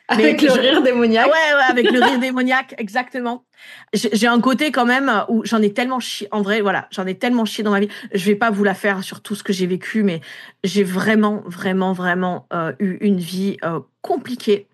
Avec le rire démoniaque. Ouais, avec le rire démoniaque, exactement. J'ai un côté quand même où j'en ai tellement chié. En vrai, voilà, j'en ai tellement chié dans ma vie. Je vais pas vous la faire sur tout ce que j'ai vécu, mais j'ai vraiment, vraiment, vraiment eu une vie compliquée.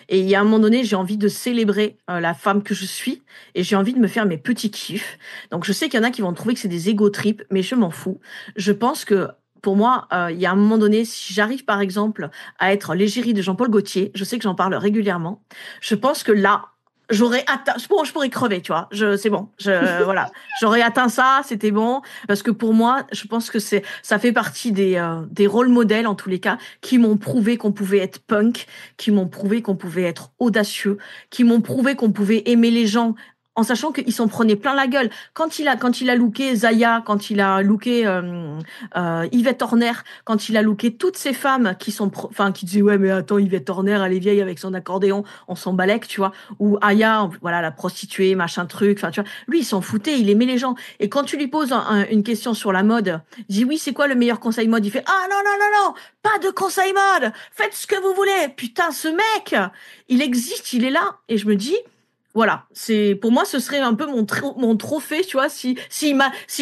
Et il y a un moment donné, j'ai envie de célébrer la femme que je suis et j'ai envie de me faire mes petits kiffs. Donc, je sais qu'il y en a qui vont trouver que c'est des ego trips, mais je m'en fous. Je pense que pour moi, il y a un moment donné, si j'arrive par exemple à être l'égérie de Jean-Paul Gaultier, je sais que j'en parle régulièrement, je pense que là, j'aurais atteint, je pourrais crever, tu vois. C'est bon. Voilà. J'aurais atteint ça, c'était bon. Parce que pour moi, je pense que ça fait partie des rôles modèles, en tous les cas, qui m'ont prouvé qu'on pouvait être punk, qui m'ont prouvé qu'on pouvait être audacieux, qui m'ont prouvé qu'on pouvait aimer les gens en sachant qu'il s'en prenait plein la gueule. Quand il a looké Zaya, quand il a looké Yvette Horner, quand il a looké toutes ces femmes qui disaient ouais mais attends, Yvette Horner elle est vieille avec son accordéon, on s'en balèque, tu vois, ou Aya, voilà, la prostituée, machin truc, enfin tu vois, lui il s'en foutait, il aimait les gens. Et quand tu lui poses une question sur la mode, il dit oui, c'est quoi le meilleur conseil mode? Il fait ah non non non non, pas de conseil mode, faites ce que vous voulez. Putain, ce mec, il existe, il est là. Et je me dis voilà, pour moi ce serait un peu mon trophée, tu vois, si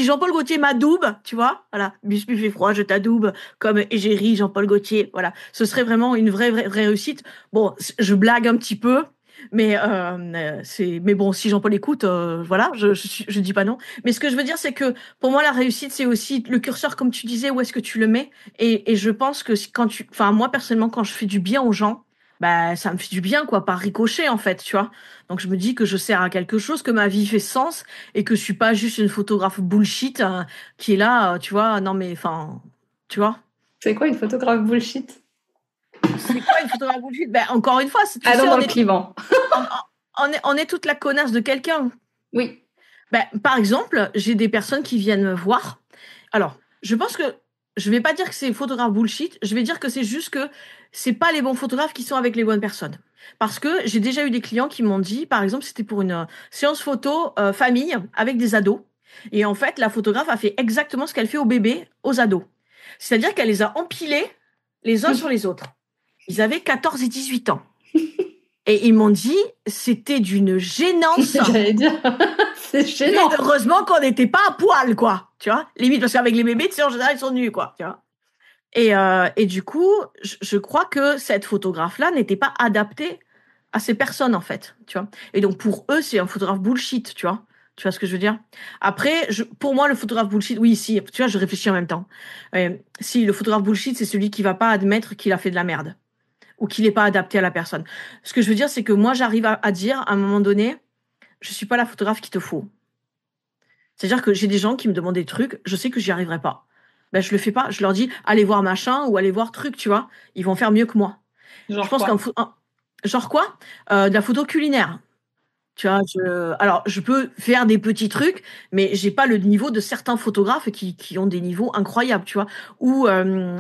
Jean-Paul Gaultier m'adoube, tu vois, voilà, bus fait froid, je t'adoube comme égérie Jean-Paul Gaultier, voilà, ce serait vraiment une vraie réussite. Bon, je blague un petit peu, mais mais bon, si Jean-Paul écoute, voilà, je dis pas non. Mais ce que je veux dire, c'est que pour moi la réussite, c'est aussi le curseur, comme tu disais, où est-ce que tu le mets, et je pense que enfin moi personnellement, quand je fais du bien aux gens, bah ça me fait du bien quoi, par ricochet en fait, tu vois. Donc je me dis que je sers à quelque chose, que ma vie fait sens et que je suis pas juste une photographe bullshit qui est là, tu vois. Non mais enfin, tu vois. C'est quoi une photographe bullshit? C'est quoi une photographe bullshit? Ben encore une fois, tu sais, dans le clivant. on est toute la connasse de quelqu'un. Oui. Ben par exemple, j'ai des personnes qui viennent me voir. Alors, je pense que je vais pas dire que c'est photographe bullshit, je vais dire que c'est juste que c'est pas les bons photographes qui sont avec les bonnes personnes. Parce que j'ai déjà eu des clients qui m'ont dit, par exemple, c'était pour une séance photo famille avec des ados. Et en fait, la photographe a fait exactement ce qu'elle fait aux bébés, aux ados. C'est-à-dire qu'elle les a empilés les uns sur les autres. Ils avaient 14 et 18 ans. Et ils m'ont dit, c'était d'une gênance. J'allais dire, c'est gênant. Mais heureusement qu'on n'était pas à poil, quoi. Tu vois, limite, parce qu'avec les bébés, tu sais, en général, ils sont nus, quoi. Tu vois. Et du coup, je crois que cette photographe-là n'était pas adaptée à ces personnes, en fait. Tu vois. Et donc, pour eux, c'est un photographe bullshit, tu vois. Tu vois ce que je veux dire? Après, pour moi, le photographe bullshit, oui, si, tu vois, je réfléchis en même temps. Si, le photographe bullshit, c'est celui qui va pas admettre qu'il a fait de la merde ou qu'il n'est pas adapté à la personne. Ce que je veux dire, c'est que moi, j'arrive à dire, à un moment donné, je suis pas la photographe qu'il te faut. C'est-à-dire que j'ai des gens qui me demandent des trucs, je sais que j'y arriverai pas. Ben, je le fais pas. Je leur dis, allez voir machin ou allez voir truc, tu vois. Ils vont faire mieux que moi. Genre je pense quoi? Genre quoi? De la photo culinaire. Tu vois, alors, je peux faire des petits trucs, mais j'ai pas le niveau de certains photographes qui ont des niveaux incroyables, tu vois. Ou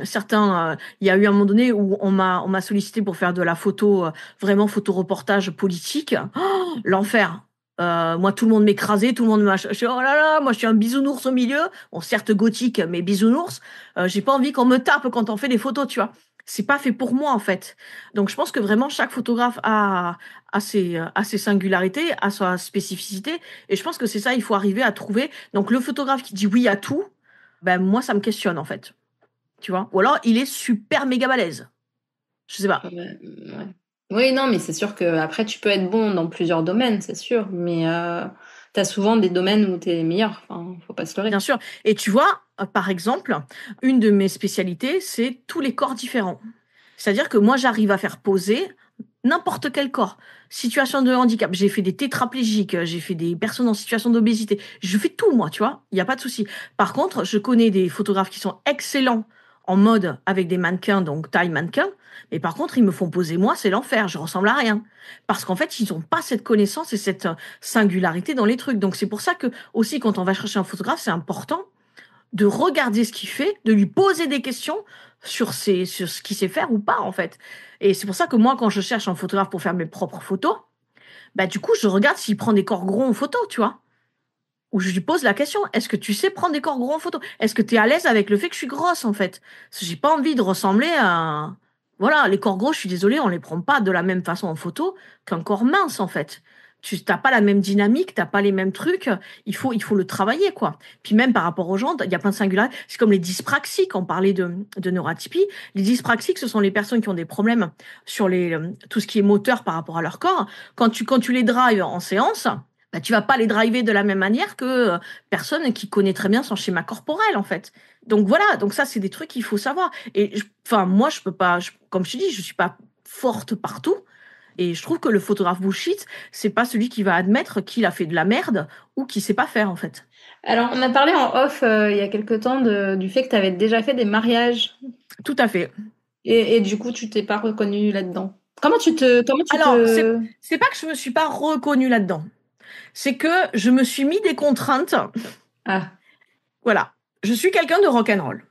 certains, il y a eu un moment donné où on m'a sollicité pour faire de la photo, vraiment photo-reportage politique. Oh, l'enfer. Moi, tout le monde m'écrasait, tout le monde je suis, oh là là, moi, je suis un bisounours au milieu. Bon, certes gothique, mais bisounours. J'ai pas envie qu'on me tape quand on fait des photos, tu vois. C'est pas fait pour moi, en fait. Donc, je pense que vraiment, chaque photographe a ses singularités, a sa spécificité. Et je pense que c'est ça, il faut arriver à trouver. Donc, le photographe qui dit oui à tout, ben, moi, ça me questionne, en fait. Tu vois? Ou alors, il est super méga balèze. Je sais pas. Ouais. Oui, non, mais c'est sûr que après tu peux être bon dans plusieurs domaines, c'est sûr, mais t'as souvent des domaines où t'es meilleur. Enfin, faut pas se leurrer. Bien sûr. Et tu vois, par exemple, une de mes spécialités, c'est tous les corps différents. C'est-à-dire que moi, j'arrive à faire poser n'importe quel corps. Situation de handicap. J'ai fait des tétraplégiques, j'ai fait des personnes en situation d'obésité. Je fais tout, moi, tu vois. Il n'y a pas de souci. Par contre, je connais des photographes qui sont excellents en mode avec des mannequins, donc taille mannequin. Mais par contre, ils me font poser moi, c'est l'enfer. Je ressemble à rien. Parce qu'en fait, ils n'ont pas cette connaissance et cette singularité dans les trucs. Donc, c'est pour ça que, aussi, quand on va chercher un photographe, c'est important de regarder ce qu'il fait, de lui poser des questions sur ce qu'il sait faire ou pas, en fait. Et c'est pour ça que moi, quand je cherche un photographe pour faire mes propres photos, bah, du coup, je regarde s'il prend des corps gros en photo, tu vois. Ou je lui pose la question, est-ce que tu sais prendre des corps gros en photo? Est-ce que tu es à l'aise avec le fait que je suis grosse, en fait? Parce que j'ai pas envie de ressembler à... Voilà, les corps gros, je suis désolée, on les prend pas de la même façon en photo qu'un corps mince, en fait. Tu n'as pas la même dynamique, t'as pas les mêmes trucs. Il faut le travailler, quoi. Puis même par rapport aux gens, il y a plein de singularités. C'est comme les dyspraxiques. On parlait de neuroatypie. Les dyspraxiques, ce sont les personnes qui ont des problèmes sur tout ce qui est moteur par rapport à leur corps. Quand tu les drives en séance, bah, tu vas pas les driver de la même manière que personne qui connaît très bien son schéma corporel, en fait. Donc voilà, donc ça, c'est des trucs qu'il faut savoir. Et enfin, moi, je peux pas, comme je te dis, je suis pas forte partout. Et je trouve que le photographe bullshit, c'est pas celui qui va admettre qu'il a fait de la merde ou qu'il sait pas faire, en fait. Alors, on a parlé en off il y a quelque temps du fait que tu avais déjà fait des mariages. Tout à fait. Et du coup, tu t'es pas reconnue là-dedans. Alors, c'est pas que je me suis pas reconnue là-dedans. C'est que je me suis mis des contraintes. Ah. Voilà. Je suis quelqu'un de rock'n'roll.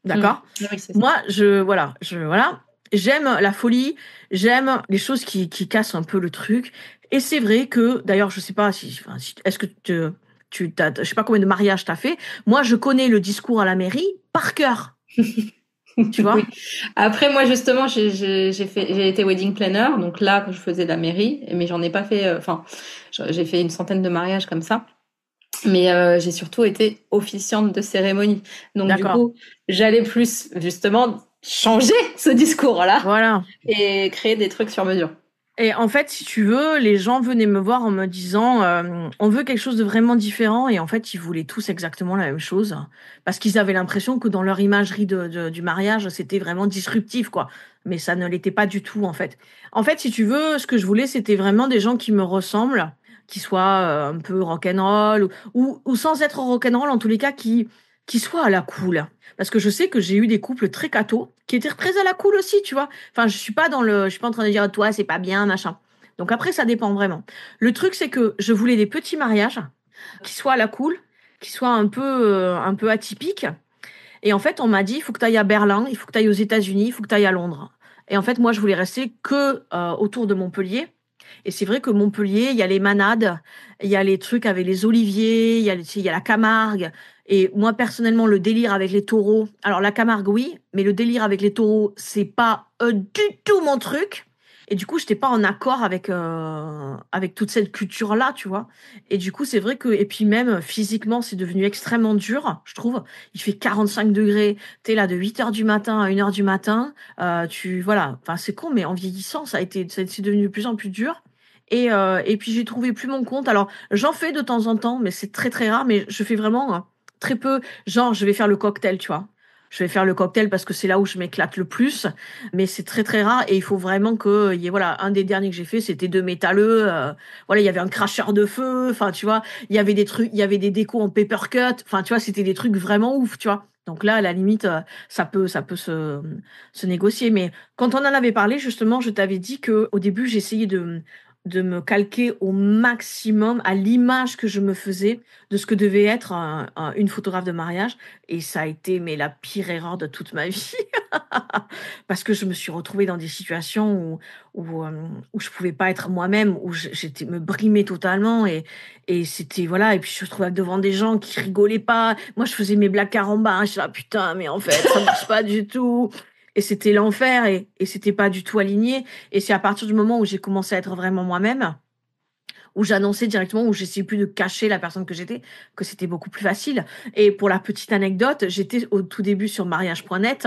D'accord? Oui, c'est ça. Moi, voilà. J'aime la folie. J'aime les choses qui cassent un peu le truc. Et c'est vrai que, d'ailleurs, je sais pas est-ce que je sais pas combien de mariages t'as fait. Moi, je connais le discours à la mairie par cœur. Tu vois? Oui. Après, moi, justement, j'ai été wedding planner. Donc là, quand je faisais la mairie, mais j'en ai pas fait, j'ai fait une centaine de mariages comme ça. Mais j'ai surtout été officiante de cérémonie. Donc du coup, j'allais plus, justement, changer ce discours-là. Voilà. Et créer des trucs sur mesure. Et en fait, si tu veux, les gens venaient me voir en me disant on veut quelque chose de vraiment différent. Et en fait, ils voulaient tous exactement la même chose. Parce qu'ils avaient l'impression que dans leur imagerie du mariage, c'était vraiment disruptif, quoi. Mais ça ne l'était pas du tout, en fait. En fait, si tu veux, ce que je voulais, c'était vraiment des gens qui me ressemblent, qui soient un peu rock'n'roll, ou sans être rock'n'roll, en tous les cas, qui soient à la cool. Parce que je sais que j'ai eu des couples très cathos qui étaient très à la cool aussi, tu vois. Enfin, je suis pas en train de dire toi c'est pas bien, machin. Donc après ça dépend vraiment. Le truc c'est que je voulais des petits mariages qui soient à la cool, qui soient un peu atypiques. Et en fait, on m'a dit il faut que tu ailles à Berlin, il faut que tu ailles aux États-Unis, il faut que tu ailles à Londres. Et en fait, moi je voulais rester que autour de Montpellier. Et c'est vrai que Montpellier, il y a les manades, il y a les trucs avec les oliviers, il y a la Camargue. Et moi, personnellement, le délire avec les taureaux, alors la Camargue, oui, mais le délire avec les taureaux, c'est pas du tout mon truc. Et du coup, j'étais pas en accord avec toute cette culture-là, tu vois. Et du coup, c'est vrai que, et puis même, physiquement, c'est devenu extrêmement dur, je trouve. Il fait 45 degrés, t'es là de 8h du matin à 1h du matin, voilà. Enfin, c'est con, mais en vieillissant, c'est devenu de plus en plus dur. Et puis j'ai trouvé plus mon compte. Alors j'en fais de temps en temps, mais c'est très très rare. Mais je fais vraiment très peu. Genre je vais faire le cocktail, tu vois. Je vais faire le cocktail parce que c'est là où je m'éclate le plus. Mais c'est très très rare et il faut vraiment que y ait, voilà, un des derniers que j'ai fait, c'était deux métalleux. Voilà, il y avait un cracheur de feu. Enfin, tu vois, il y avait des trucs, il y avait des décos en paper cut. Enfin, tu vois, c'était des trucs vraiment ouf, tu vois. Donc là, à la limite, ça peut se négocier. Mais quand on en avait parlé, justement, je t'avais dit que au début, j'essayais de me calquer au maximum à l'image que je me faisais de ce que devait être une photographe de mariage. Et ça a été mais la pire erreur de toute ma vie. Parce que je me suis retrouvée dans des situations où je pouvais pas être moi-même, où j'étais me brimer totalement. Et c'était, voilà, et puis je me retrouvais devant des gens qui rigolaient pas. Moi, je faisais mes blagues caramba. Hein, je suis là, putain, mais en fait, ça marche pas du tout. Et c'était l'enfer et c'était pas du tout aligné. Et c'est à partir du moment où j'ai commencé à être vraiment moi-même, où j'annonçais directement, où j'essayais plus de cacher la personne que j'étais, que c'était beaucoup plus facile. Et pour la petite anecdote, j'étais au tout début sur mariage.net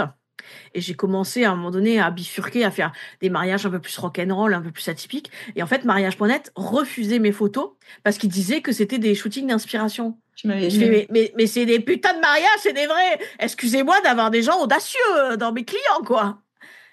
et j'ai commencé à un moment donné à bifurquer, à faire des mariages un peu plus rock'n'roll, un peu plus atypiques. Et en fait, mariage.net refusait mes photos parce qu'ils disaient que c'était des shootings d'inspiration. Je fais, mais c'est des putains de mariages, c'est des vrais. Excusez-moi d'avoir des gens audacieux dans mes clients, quoi.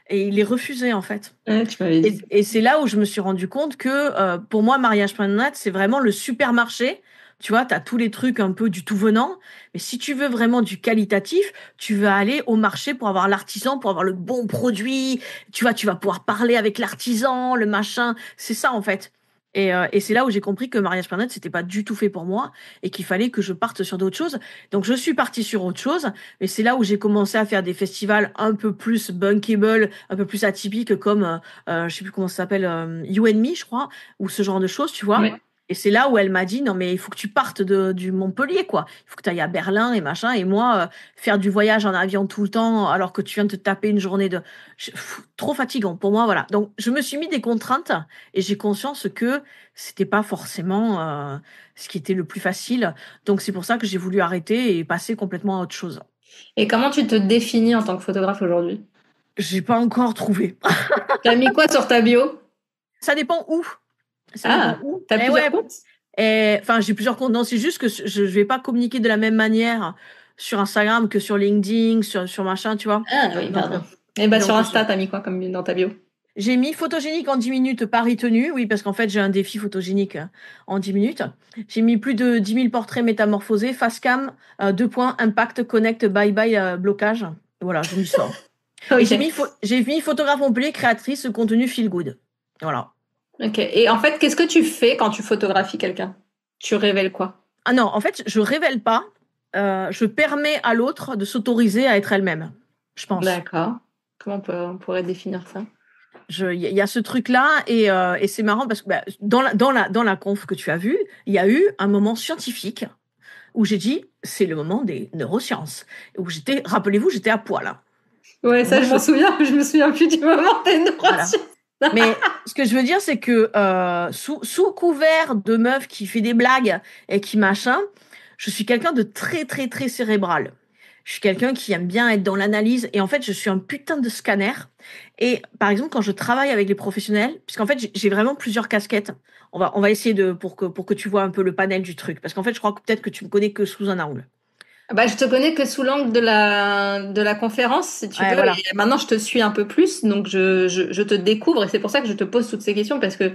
Et il les refusait, en fait. Ouais, tu m'avais dit. Et c'est là où je me suis rendu compte que, pour moi, mariage.net, c'est vraiment le supermarché. Tu vois, tu as tous les trucs un peu du tout venant. Mais si tu veux vraiment du qualitatif, tu vas aller au marché pour avoir l'artisan, pour avoir le bon produit. Tu vas pouvoir parler avec l'artisan, le machin. C'est ça, en fait. Et c'est là où j'ai compris que Mariage Planète, c'était pas du tout fait pour moi et qu'il fallait que je parte sur d'autres choses. Donc, je suis partie sur autre chose. Mais c'est là où j'ai commencé à faire des festivals un peu plus bunkable, un peu plus atypiques comme, je sais plus comment ça s'appelle, You and Me, je crois, ou ce genre de choses, tu vois. Ouais. Et c'est là où elle m'a dit, non, mais il faut que tu partes du Montpellier, quoi. Il faut que tu ailles à Berlin et machin. Et moi, faire du voyage en avion tout le temps, alors que tu viens de te taper une journée trop fatigant pour moi, voilà. Donc, je me suis mis des contraintes et j'ai conscience que c'était pas forcément ce qui était le plus facile. Donc, c'est pour ça que j'ai voulu arrêter et passer complètement à autre chose. Et comment tu te définis en tant que photographe aujourd'hui? J'ai pas encore trouvé. T'as mis quoi sur ta bio? Ça dépend où. Ah, t'as plusieurs comptes? Enfin, j'ai plusieurs comptes. Non, c'est juste que je vais pas communiquer de la même manière sur Instagram que sur LinkedIn, sur machin, tu vois. Ah oui, pardon. Et bah sur Insta, t'as mis quoi comme dans ta bio? J'ai mis photogénique en 10 minutes, Paris tenu. Oui, parce qu'en fait, j'ai un défi photogénique en 10 minutes. J'ai mis plus de 10 000 portraits métamorphosés, face cam, 2 points, impact, connect, bye bye, blocage. Voilà, j'ai mis ça. Ok. Et j'ai mis photographe Montpellier, créatrice, contenu feel good. Voilà. Ok. Et en fait, qu'est-ce que tu fais quand tu photographies quelqu'un? Tu révèles quoi? Ah non, en fait, je révèle pas. Je permets à l'autre de s'autoriser à être elle-même, je pense. D'accord. Comment on pourrait définir ça? Il y a ce truc-là et c'est marrant parce que dans la conf que tu as vue, il y a eu un moment scientifique où j'ai dit c'est le moment des neurosciences où rappelez-vous, j'étais à poil. Hein. Ouais, ça je m'en souviens, je me souviens plus du moment des neurosciences. Voilà. Mais ce que je veux dire, c'est que sous couvert de meuf qui fait des blagues et qui machin, je suis quelqu'un de très très très cérébral. Je suis quelqu'un qui aime bien être dans l'analyse et en fait, je suis un putain de scanner. Et par exemple, quand je travaille avec les professionnels, puisqu'en fait, j'ai vraiment plusieurs casquettes. On va essayer pour que tu vois un peu le panel du truc. Parce qu'en fait, je crois que peut-être que tu me connais que sous un angle. Bah, je te connais que sous l'angle de la conférence, si tu veux. Voilà. Et maintenant, je te suis un peu plus, donc je te découvre et c'est pour ça que je te pose toutes ces questions parce que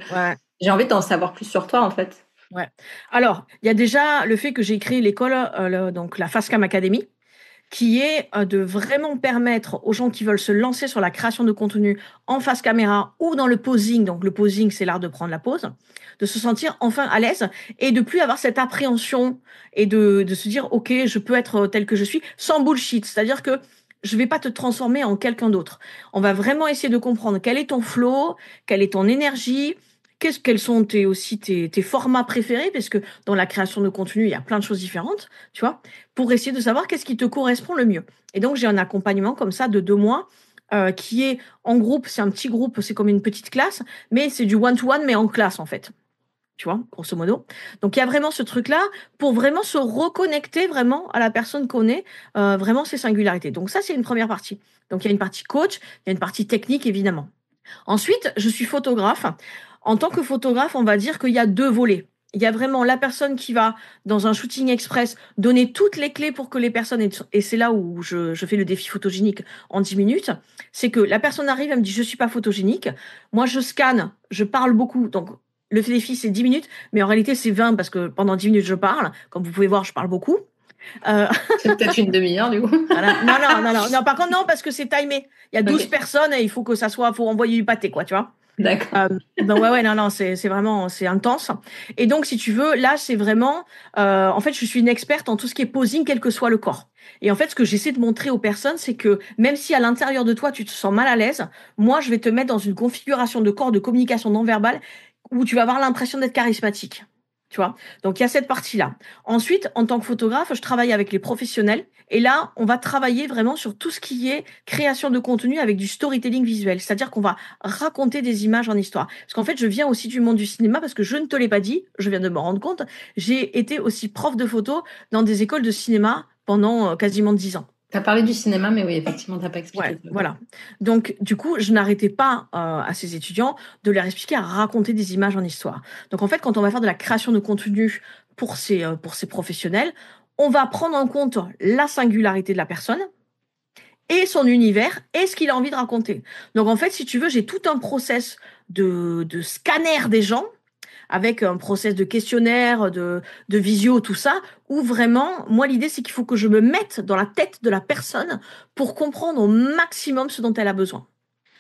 j'ai envie d'en savoir plus sur toi, en fait. Ouais. Alors, il y a déjà le fait que j'ai créé l'école, donc la Facecam Academy, qui est de vraiment permettre aux gens qui veulent se lancer sur la création de contenu en face caméra ou dans le posing, donc le posing, c'est l'art de prendre la pose, de se sentir enfin à l'aise et de plus avoir cette appréhension et de se dire, OK, je peux être tel que je suis sans bullshit. C'est-à-dire que je vais pas te transformer en quelqu'un d'autre. On va vraiment essayer de comprendre quel est ton flow, quelle est ton énergie, quels sont tes formats préférés, parce que dans la création de contenu, il y a plein de choses différentes, tu vois, pour essayer de savoir qu'est-ce qui te correspond le mieux. Et donc, j'ai un accompagnement comme ça de 2 mois qui est en groupe, c'est un petit groupe, c'est comme une petite classe, mais c'est du one-to-one, mais en classe, en fait. Tu vois, grosso modo. Donc, il y a vraiment ce truc-là pour vraiment se reconnecter vraiment à la personne qu'on est, vraiment ses singularités. Donc, ça, c'est une première partie. Donc, il y a une partie coach, il y a une partie technique, évidemment. Ensuite, je suis photographe. En tant que photographe, on va dire qu'il y a 2 volets. Il y a vraiment la personne qui va, dans un shooting express, donner toutes les clés pour que les personnes... Et c'est là où je fais le défi photogénique en 10 minutes. C'est que la personne arrive, elle me dit, je suis pas photogénique. Moi, je scanne, je parle beaucoup. Donc, le défi, c'est 10 minutes. Mais en réalité, c'est 20 parce que pendant 10 minutes, je parle. Comme vous pouvez voir, je parle beaucoup. C'est peut-être une demi-heure, du coup. Voilà. Non. Par contre, non, parce que c'est timé. Il y a 12 personnes et il faut que ça soit... faut envoyer du pâté, quoi, tu vois. D'accord. Donc non, c'est vraiment, c'est intense. Et donc, si tu veux, là, c'est vraiment, en fait, je suis une experte en tout ce qui est posing, quel que soit le corps. Et en fait, ce que j'essaie de montrer aux personnes, c'est que même si à l'intérieur de toi, tu te sens mal à l'aise, moi, je vais te mettre dans une configuration de corps de communication non verbale où tu vas avoir l'impression d'être charismatique. Tu vois? Donc, il y a cette partie-là. Ensuite, en tant que photographe, je travaille avec les professionnels. Et là, on va travailler vraiment sur tout ce qui est création de contenu avec du storytelling visuel. C'est-à-dire qu'on va raconter des images en histoire. Parce qu'en fait, je viens aussi du monde du cinéma parce que je ne te l'ai pas dit, je viens de me rendre compte. J'ai été aussi prof de photo dans des écoles de cinéma pendant quasiment 10 ans. Tu as parlé du cinéma, mais oui, effectivement, tu n'as pas expliqué. Ouais, voilà. Donc, du coup, je n'arrêtais pas à ces étudiants de leur expliquer à raconter des images en histoire. Donc, en fait, quand on va faire de la création de contenu pour ces professionnels, on va prendre en compte la singularité de la personne et son univers et ce qu'il a envie de raconter. Donc, en fait, si tu veux, j'ai tout un process de scanner des gens avec un process de questionnaire, de visio, tout ça, où vraiment, moi, l'idée, c'est qu'il faut que je me mette dans la tête de la personne pour comprendre au maximum ce dont elle a besoin.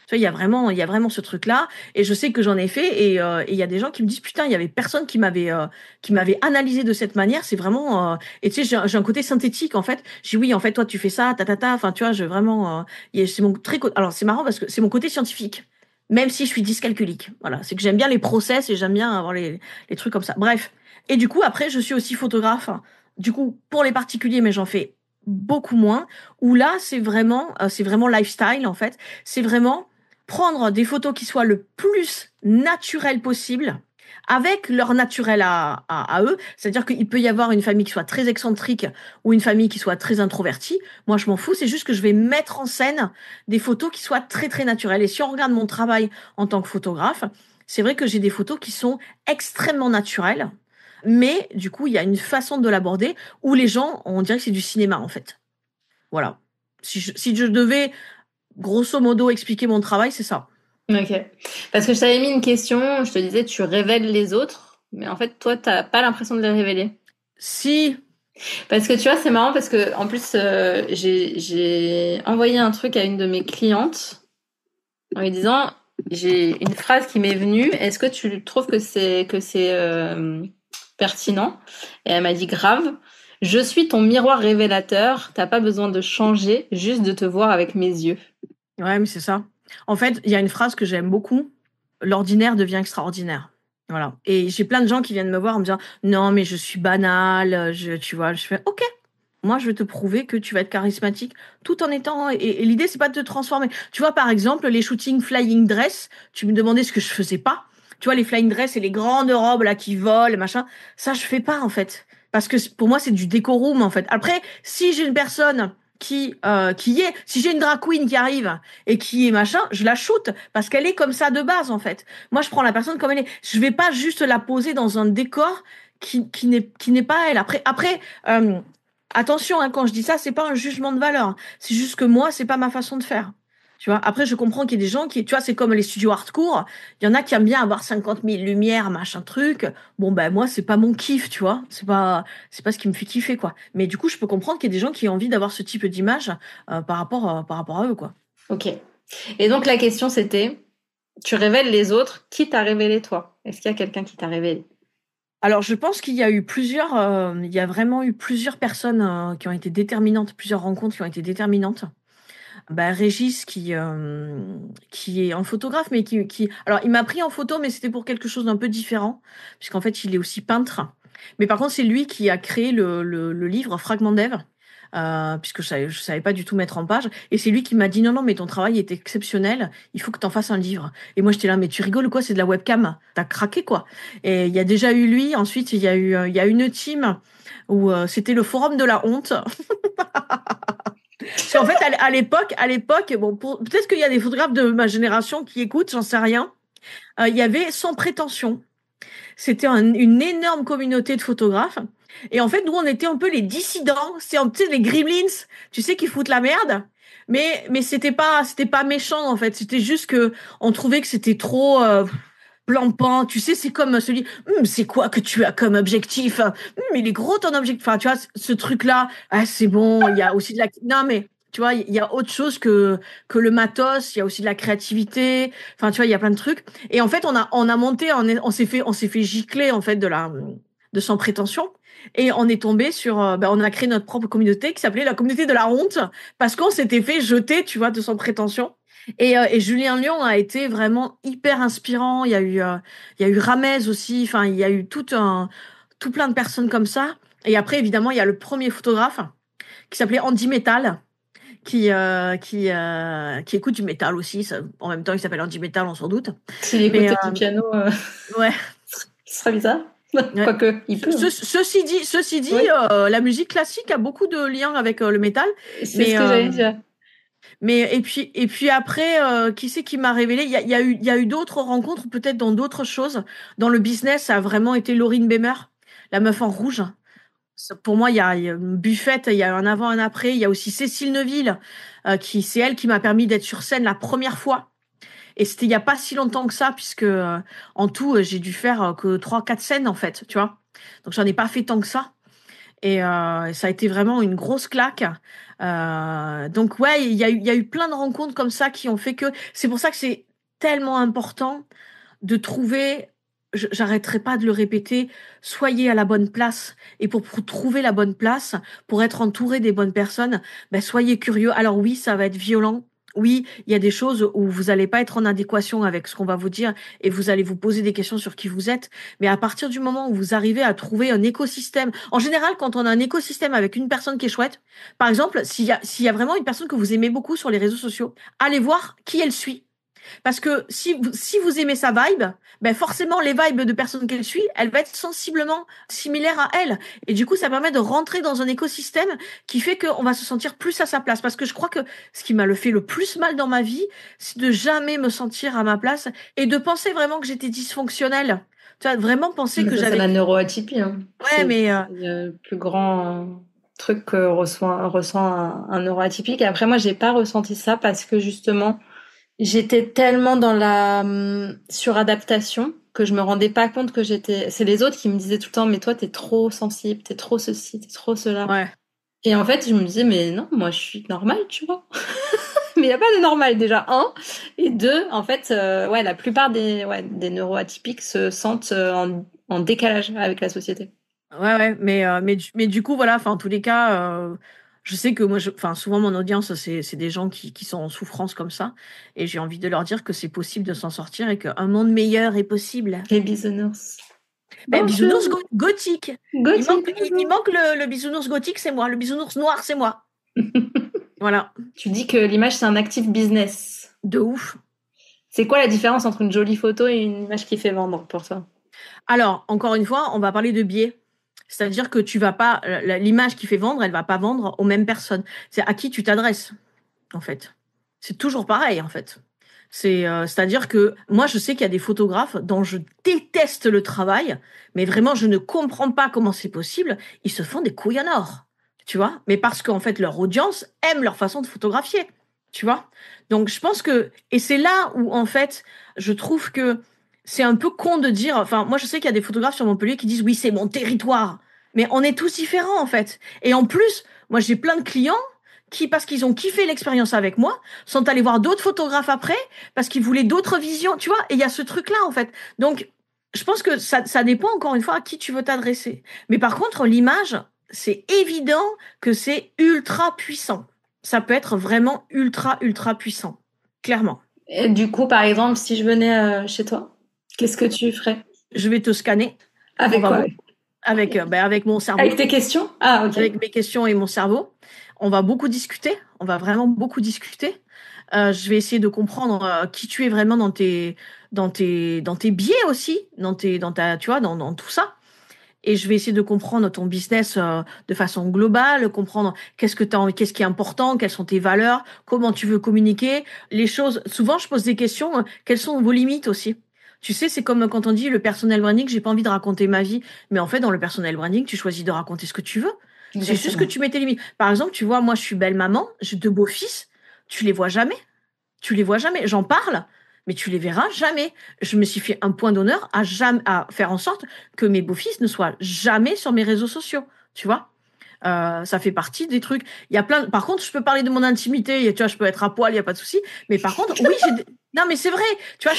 Tu vois, il y a vraiment ce truc-là. Et je sais que j'en ai fait. Et il y a des gens qui me disent, putain, il y avait personne qui m'avait analysé de cette manière. C'est vraiment, et tu sais, j'ai un côté synthétique, en fait. Je dis, oui, en fait, toi, tu fais ça, ta. Enfin, tu vois, je vraiment, c'est mon alors, c'est marrant parce que c'est mon côté scientifique. Même si je suis dyscalculique. Voilà. C'est que j'aime bien les process et j'aime bien avoir les trucs comme ça. Bref. Et du coup, après, je suis aussi photographe. Du coup, pour les particuliers, mais j'en fais beaucoup moins. Où là, c'est vraiment lifestyle, en fait. C'est vraiment prendre des photos qui soient le plus naturelles possible, avec leur naturel à eux. C'est-à-dire qu'il peut y avoir une famille qui soit très excentrique ou une famille qui soit très introvertie. Moi, je m'en fous. C'est juste que je vais mettre en scène des photos qui soient très, très naturelles. Et si on regarde mon travail en tant que photographe, c'est vrai que j'ai des photos qui sont extrêmement naturelles. Mais du coup, il y a une façon de l'aborder où les gens, on dirait que c'est du cinéma, en fait. Voilà. Si je devais, grosso modo, expliquer mon travail, c'est ça. Ok. Parce que je t'avais mis une question, je te disais, tu révèles les autres, mais en fait, toi, t'as pas l'impression de les révéler. Si. Parce que tu vois, c'est marrant parce que en plus, j'ai envoyé un truc à une de mes clientes en lui disant, j'ai une phrase qui m'est venue. Est-ce que tu trouves que c'est pertinent? Et elle m'a dit grave. Je suis ton miroir révélateur. T'as pas besoin de changer, juste de te voir avec mes yeux. Ouais, mais c'est ça. En fait, il y a une phrase que j'aime beaucoup. L'ordinaire devient extraordinaire. Voilà. Et j'ai plein de gens qui viennent me voir en me disant, non, mais je suis banale, tu vois, je fais, ok. Moi, je vais te prouver que tu vas être charismatique tout en étant. Et l'idée, c'est pas de te transformer. Tu vois, par exemple, les shootings flying dress, tu me demandais ce que je faisais pas. Tu vois, les flying dress et les grandes robes là qui volent, machin. Ça, je fais pas, en fait. Parce que pour moi, c'est du décorum, en fait. Après, si j'ai une personne qui est, si j'ai une drag queen qui arrive et qui est machin, je la shoot parce qu'elle est comme ça de base, en fait. Moi, je prends la personne comme elle est. Je vais pas juste la poser dans un décor qui n'est pas elle. Après, attention, hein, quand je dis ça, c'est pas un jugement de valeur. C'est juste que moi, c'est pas ma façon de faire. Tu vois. Après, je comprends qu'il y a des gens qui, tu vois, c'est comme les studios hardcore. Il y en a qui aiment bien avoir 50 000 lumières, machin truc. Bon, ben, moi, c'est pas mon kiff, tu vois. C'est pas ce qui me fait kiffer, quoi. Mais du coup, je peux comprendre qu'il y a des gens qui ont envie d'avoir ce type d'image, par rapport à eux, quoi. Ok. Et donc, la question, c'était, tu révèles les autres, qui t'a révélé toi? Est-ce qu'il y a quelqu'un qui t'a révélé? Alors, je pense qu'il y a eu il y a vraiment eu plusieurs personnes qui ont été déterminantes, plusieurs rencontres qui ont été déterminantes. Bah, Régis qui est un photographe, mais alors il m'a pris en photo, mais c'était pour quelque chose d'un peu différent, puisqu'en fait il est aussi peintre. Mais par contre, c'est lui qui a créé le livre Fragment d'Ève, puisque je savais pas du tout mettre en page. Et c'est lui qui m'a dit non, non, mais ton travail est exceptionnel, il faut que t'en fasses un livre. Et moi j'étais là, mais tu rigoles ou quoi, c'est de la webcam, t'as craqué quoi. Et il y a déjà eu lui, ensuite il y a une team où c'était le forum de la honte. Parce qu'en fait, à l'époque, bon, peut-être qu'il y a des photographes de ma génération qui écoutent, j'en sais rien. Il y avait Sans prétention. C'était une énorme communauté de photographes. Et en fait, nous, on était un peu les dissidents. C'est un peu les gremlins, tu sais, qui foutent la merde. Mais c'était pas méchant, en fait. C'était juste que on trouvait que c'était trop plan-pan. Tu sais, c'est comme celui, c'est quoi que tu as comme objectif? Il est gros ton objectif. Enfin, tu vois, ce truc-là, ah, c'est bon. Il y a aussi de la, non, mais, tu vois, il y a autre chose que le matos. Il y a aussi de la créativité. Enfin, tu vois, il y a plein de trucs. Et en fait, on a monté, on s'est fait gicler, en fait, de Sans prétention. Et on est tombé sur, on a créé notre propre communauté qui s'appelait la communauté de la honte parce qu'on s'était fait jeter, tu vois, de Sans prétention. Et Julien Lyon a été vraiment hyper inspirant. Il y a eu Ramez aussi. Enfin, il y a eu tout plein de personnes comme ça. Et après, évidemment, il y a le premier photographe qui s'appelait Andy Metal, qui écoute du métal aussi. En même temps, il s'appelle Andy Metal, on s'en doute. S'il écoutait du piano, ouais. Ce serait bizarre. Quoique, il peut. Ceci dit, oui. La musique classique a beaucoup de liens avec le métal. C'est ce que j'allais dire. Mais et puis après, qui c'est qui m'a révélé? Il y a eu d'autres rencontres, peut-être dans d'autres choses. Dans le business, ça a vraiment été Laurine Bemer, la meuf en rouge. Pour moi, il y a une buffette, il y a un avant, un après. Il y a aussi Cécile Neuville, c'est elle qui m'a permis d'être sur scène la première fois. Et c'était il y a pas si longtemps que ça, puisque en tout, j'ai dû faire que 3-4 scènes en fait, tu vois. Donc j'en ai pas fait tant que ça. Et ça a été vraiment une grosse claque. Donc ouais, il y a eu plein de rencontres comme ça qui ont fait que c'est pour ça que c'est tellement important de trouver, j'arrêterai pas de le répéter, soyez à la bonne place. Et pour trouver la bonne place, pour être entouré des bonnes personnes, ben soyez curieux. Alors oui, ça va être violent. Oui, il y a des choses où vous allez pas être en adéquation avec ce qu'on va vous dire et vous allez vous poser des questions sur qui vous êtes. Mais à partir du moment où vous arrivez à trouver un écosystème, en général, quand on a un écosystème avec une personne qui est chouette, par exemple, s'il y a vraiment une personne que vous aimez beaucoup sur les réseaux sociaux, allez voir qui elle suit. Parce que si vous aimez sa vibe, ben forcément les vibes de personnes qu'elle suit, elle va être sensiblement similaire à elle. Et du coup, ça permet de rentrer dans un écosystème qui fait qu'on va se sentir plus à sa place. Parce que je crois que ce qui m'a fait le plus mal dans ma vie, c'est de jamais me sentir à ma place et de penser vraiment que j'étais dysfonctionnelle. Tu vois, vraiment penser que Ça, j'avais... c'est la neuroatypie. Hein. Ouais, mais... C'est le plus grand truc que ressent un neuroatypique. Et après, moi, j'ai pas ressenti ça parce que justement, j'étais tellement dans la suradaptation que je me rendais pas compte que j'étais... C'est les autres qui me disaient tout le temps, mais toi, t'es trop sensible, t'es trop ceci, t'es trop cela. Ouais. Et en fait, je me disais, mais non, moi, je suis normale, tu vois. Mais il n'y a pas de normal, déjà, un. Et deux, en fait, ouais, la plupart des neuroatypiques se sentent en décalage avec la société. Ouais, mais du coup, voilà, enfin, en tous les cas, je sais que moi, enfin, souvent, mon audience, c'est des gens qui sont en souffrance comme ça. Et j'ai envie de leur dire que c'est possible de s'en sortir et qu'un monde meilleur est possible. Les bisounours. Ben, bisounours gothique. Gothique. Il manque le bisounours gothique, c'est moi. Le bisounours noir, c'est moi. Voilà. Tu dis que l'image, c'est un actif business. De ouf. C'est quoi la différence entre une jolie photo et une image qui fait vendre pour toi? Alors, encore une fois, on va parler de biais. C'est-à-dire que tu vas pas, l'image qui fait vendre, elle va pas vendre aux mêmes personnes. C'est à qui tu t'adresses, en fait. C'est toujours pareil, en fait. C'est-à-dire que moi, je sais qu'il y a des photographes dont je déteste le travail, mais vraiment, je ne comprends pas comment c'est possible. Ils se font des couilles en or, tu vois. Mais parce qu'en fait, leur audience aime leur façon de photographier, tu vois. Donc, je pense que, et c'est là où, en fait, je trouve que c'est un peu con de dire, enfin, moi, je sais qu'il y a des photographes sur Montpellier qui disent, oui, c'est mon territoire. Mais on est tous différents, en fait. Et en plus, moi, j'ai plein de clients qui, parce qu'ils ont kiffé l'expérience avec moi, sont allés voir d'autres photographes après, parce qu'ils voulaient d'autres visions, tu vois. Et il y a ce truc-là, en fait. Donc, je pense que ça dépend, encore une fois, à qui tu veux t'adresser. Mais par contre, l'image, c'est évident que c'est ultra puissant. Ça peut être vraiment ultra, ultra puissant. Clairement. Et du coup, par exemple, si je venais chez toi, qu'est-ce que tu ferais? Je vais te scanner. Avec quoi? Avec mon cerveau. Avec tes questions? Ah, ok. Avec mes questions et mon cerveau. On va beaucoup discuter. On va vraiment beaucoup discuter. Je vais essayer de comprendre qui tu es vraiment dans tes biais aussi, tu vois, dans tout ça. Et je vais essayer de comprendre ton business de façon globale, comprendre qu'est-ce qui est important, quelles sont tes valeurs, comment tu veux communiquer, les choses. Souvent, je pose des questions. Quelles sont vos limites aussi? Tu sais, c'est comme quand on dit le personal branding, j'ai pas envie de raconter ma vie. Mais en fait, dans le personal branding, tu choisis de raconter ce que tu veux. Exactement. C'est juste que tu mets tes limites. Par exemple, tu vois, moi, je suis belle maman, j'ai 2 beaux-fils. Tu les vois jamais. Tu les vois jamais. J'en parle, mais tu les verras jamais. Je me suis fait un point d'honneur à faire en sorte que mes beaux-fils ne soient jamais sur mes réseaux sociaux. Tu vois? Ça fait partie des trucs. Il y a plein. Par contre, je peux parler de mon intimité. Tu vois, je peux être à poil, il y a pas de souci. Mais par contre, oui, non, mais c'est vrai. Tu vois,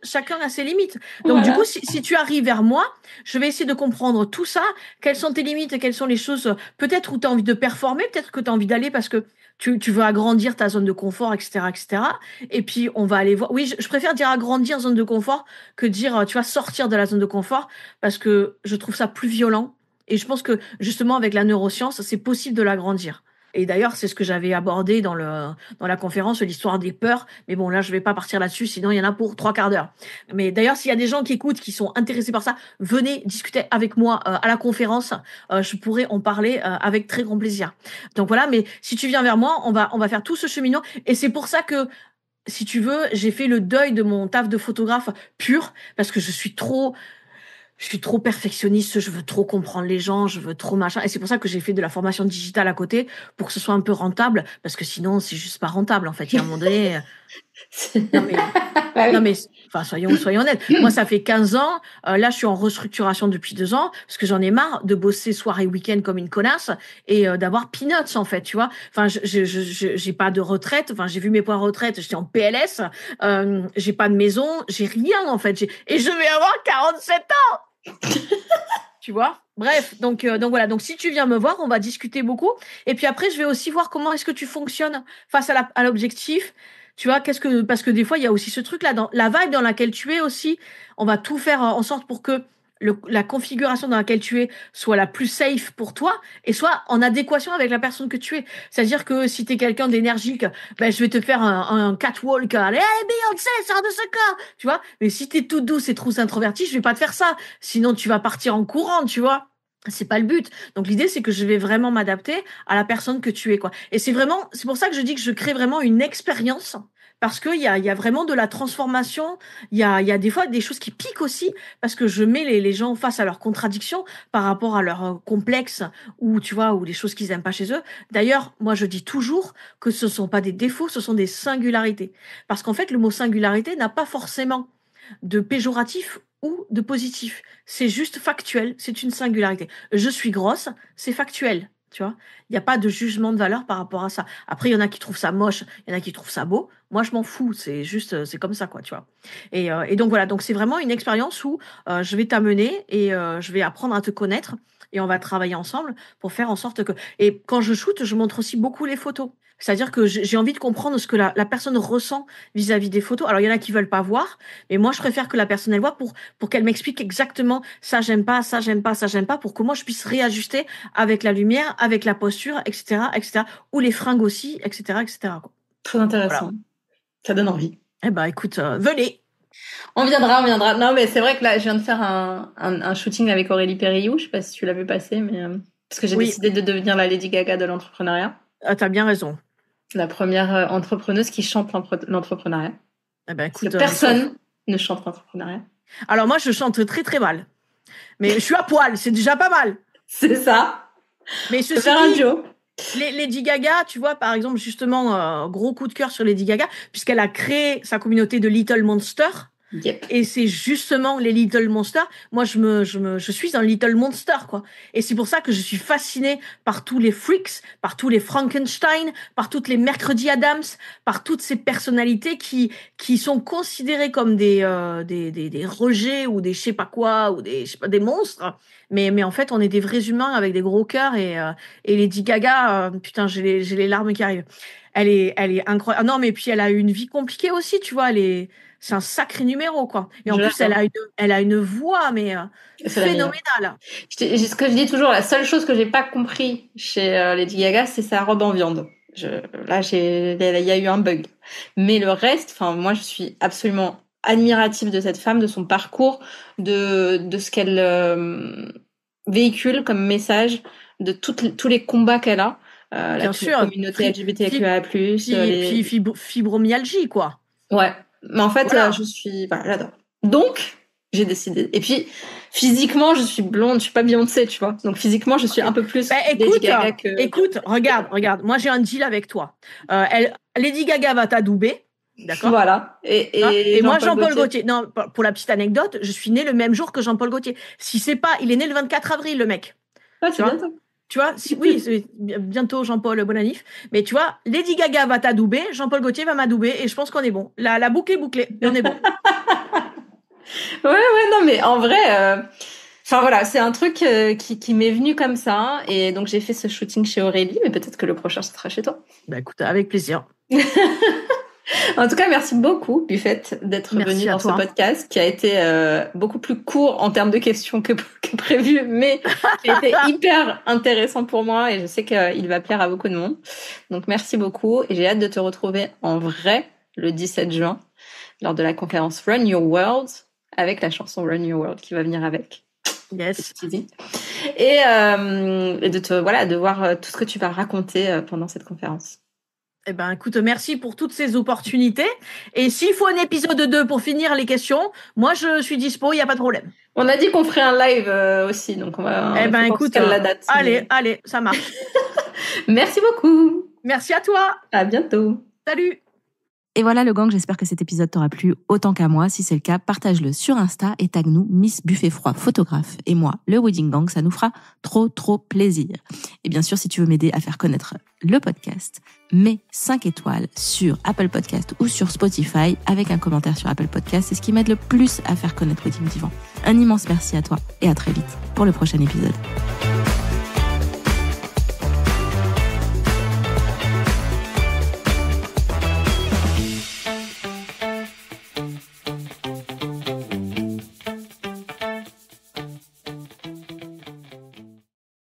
chacun a ses limites. Donc, du coup, si tu arrives vers moi, je vais essayer de comprendre tout ça. Quelles sont tes limites et quelles sont les choses, peut-être où tu as envie de performer, peut-être que tu as envie d'aller parce que tu veux agrandir ta zone de confort, etc., etc. Et puis, on va aller voir. Oui, je préfère dire agrandir zone de confort que dire, tu vois, sortir de la zone de confort parce que je trouve ça plus violent. Et je pense que, justement, avec la neuroscience, c'est possible de l'agrandir. Et d'ailleurs, c'est ce que j'avais abordé dans la conférence, l'histoire des peurs. Mais bon, là, je vais pas partir là-dessus, sinon il y en a pour 3 quarts d'heure. Mais d'ailleurs, s'il y a des gens qui écoutent, qui sont intéressés par ça, venez discuter avec moi à la conférence. Je pourrais en parler avec très grand plaisir. Donc voilà, mais si tu viens vers moi, on va faire tout ce cheminement. Et c'est pour ça que, si tu veux, j'ai fait le deuil de mon taf de photographe pur, parce que je suis trop perfectionniste, je veux trop comprendre les gens, je veux trop machin. Et c'est pour ça que j'ai fait de la formation digitale à côté, pour que ce soit un peu rentable, parce que sinon, c'est juste pas rentable, en fait. Il y a un moment donné, Non mais, Bah non oui. mais, enfin soyons honnêtes. Moi, ça fait 15 ans. Là, je suis en restructuration depuis 2 ans parce que j'en ai marre de bosser soir et week-end comme une connasse et d'avoir peanuts en fait, tu vois. Enfin, j'ai pas de retraite. Enfin, j'ai vu mes points retraite. J'étais en PLS. J'ai pas de maison. J'ai rien en fait. Et je vais avoir 47 ans. Tu vois. Bref, donc voilà. Donc si tu viens me voir, on va discuter beaucoup. Et puis après, je vais aussi voir comment est-ce que tu fonctionnes face à l'objectif. Tu vois, parce que des fois, il y a aussi ce truc-là, dans la vibe dans laquelle tu es aussi, on va tout faire en sorte pour que la configuration dans laquelle tu es soit la plus safe pour toi et soit en adéquation avec la personne que tu es. C'est-à-dire que si tu es quelqu'un d'énergique, ben, je vais te faire un catwalk, allez, hey, Beyoncé, sors de ce corps, tu vois. Mais si tu es toute douce et trop introvertie, je vais pas te faire ça. Sinon, tu vas partir en courant, tu vois. C'est pas le but. Donc l'idée, c'est que je vais vraiment m'adapter à la personne que tu es, quoi. Et c'est pour ça que je dis que je crée vraiment une expérience parce il y a vraiment de la transformation. Il y a des fois des choses qui piquent aussi parce que je mets les gens face à leurs contradictions par rapport à leurs complexes ou, tu vois, ou les choses qu'ils aiment pas chez eux. D'ailleurs, moi, je dis toujours que ce sont pas des défauts, ce sont des singularités. Parce qu'en fait, le mot singularité n'a pas forcément de péjoratif ou de positif. C'est juste factuel, c'est une singularité. Je suis grosse, c'est factuel, tu vois. Il n'y a pas de jugement de valeur par rapport à ça. Après, il y en a qui trouvent ça moche, il y en a qui trouvent ça beau. Moi, je m'en fous, c'est juste, c'est comme ça, quoi, tu vois. Et donc voilà, donc c'est vraiment une expérience où je vais t'amener et je vais apprendre à te connaître et on va travailler ensemble pour faire en sorte que... Et quand je shoote, je montre aussi beaucoup les photos. C'est-à-dire que j'ai envie de comprendre ce que la personne ressent vis-à-vis des photos. Alors, il y en a qui veulent pas voir, mais moi, je préfère que la personne, elle voit pour qu'elle m'explique exactement ça, j'aime pas, ça, j'aime pas, ça, j'aime pas, pour que moi, je puisse réajuster avec la lumière, avec la posture, etc., etc., ou les fringues aussi, etc., etc., quoi. Très Voilà. intéressant. Ça donne envie. Eh ben, écoute, venez. On viendra, on viendra. Non, mais c'est vrai que là, je viens de faire un shooting avec Aurélie Périllou. Je sais pas si tu l'as vu passer, mais parce que j'ai Oui, décidé de devenir la Lady Gaga de l'entrepreneuriat. t'as bien raison. La première entrepreneuse qui chante l'entrepreneuriat. Eh ben, Parce que écoute, personne ne chante l'entrepreneuriat. alors moi, je chante très, très mal. Mais je suis à poil, c'est déjà pas mal. C'est ça. Mais Je peux ceci faire un dit, duo. Lady Gaga, tu vois, par exemple, justement, gros coup de cœur sur Lady Gaga, puisqu'elle a créé sa communauté de Little Monster. Yep. Et c'est justement les Little Monsters. Moi, je suis un Little Monster, quoi. Et c'est pour ça que je suis fascinée par tous les freaks, par tous les Frankenstein, par toutes les Mercredi Adams, par toutes ces personnalités qui sont considérées comme des rejets ou des je sais pas quoi, ou je sais pas, des monstres. Mais en fait, on est des vrais humains avec des gros cœurs et Lady Gaga, putain, j'ai les larmes qui arrivent. Elle est incroyable. Ah non, mais puis elle a eu une vie compliquée aussi, tu vois, c'est un sacré numéro, quoi. Et en Je plus, l'adore. elle a une voix, mais C'est la meilleure. phénoménale. Ce que je dis toujours, la seule chose que j'ai pas compris chez Lady Gaga, c'est sa robe en viande. Là, il y a eu un bug. Mais le reste, enfin, moi, je suis absolument admirative de cette femme, de son parcours, de ce qu'elle véhicule comme message, de tous les combats qu'elle a. La Bien sûr. communauté LGBTQIA+, les... Fibromyalgie, quoi. Ouais. Mais en fait, Voilà. voilà, j'adore. Donc, j'ai décidé. Et puis, physiquement, je suis blonde, je suis pas Beyoncé, tu vois. Donc, physiquement, je suis un peu plus Lady Gaga que... Écoute, regarde. Moi, j'ai un deal avec toi. Lady Gaga va t'adouber. D'accord. Voilà. Et moi, Jean-Paul Gaultier. Gaultier. Non, pour la petite anecdote, je suis née le même jour que Jean-Paul Gaultier. Si c'est pas, il est né le 24 avril, le mec. Ah, Tu c'est vois? bientôt. Tu vois, oui, c'est bientôt Jean-Paul Bonanif. Mais tu vois, Lady Gaga va t'adouber, Jean-Paul Gaultier va m'adouber, et je pense qu'on est bon. La boucle est bouclée, et on est bon. Ouais, non, mais en vrai, enfin voilà, c'est un truc qui m'est venu comme ça. Et donc, j'ai fait ce shooting chez Aurélie, mais peut-être que le prochain, ce sera chez toi. Bah écoute, avec plaisir. En tout cas, merci beaucoup, Buffette, d'être venue dans ce podcast qui a été beaucoup plus court en termes de questions que prévu, mais qui a été hyper intéressant pour moi et je sais qu'il va plaire à beaucoup de monde. Donc, merci beaucoup et j'ai hâte de te retrouver en vrai le 17 juin lors de la conférence Run Your World avec la chanson Run Your World qui va venir avec. Yes. Et de voir tout ce que tu vas raconter pendant cette conférence. Eh ben, écoute, merci pour toutes ces opportunités. Et s'il faut un épisode 2 pour finir les questions, moi, je suis dispo, il n'y a pas de problème. On a dit qu'on ferait un live aussi, donc on va... Eh ben, écoute, la date. Allez, ça marche. Merci beaucoup. Merci à toi. À bientôt. Salut. Et voilà le gang, j'espère que cet épisode t'aura plu autant qu'à moi. Si c'est le cas, partage-le sur Insta et tag nous Miss Buffet Froid photographe et moi, le Wedding Gang, ça nous fera trop plaisir. Et bien sûr, si tu veux m'aider à faire connaître le podcast, mets 5 étoiles sur Apple Podcast ou sur Spotify avec un commentaire sur Apple Podcast. C'est ce qui m'aide le plus à faire connaître Wedding Divan. Un immense merci à toi et à très vite pour le prochain épisode.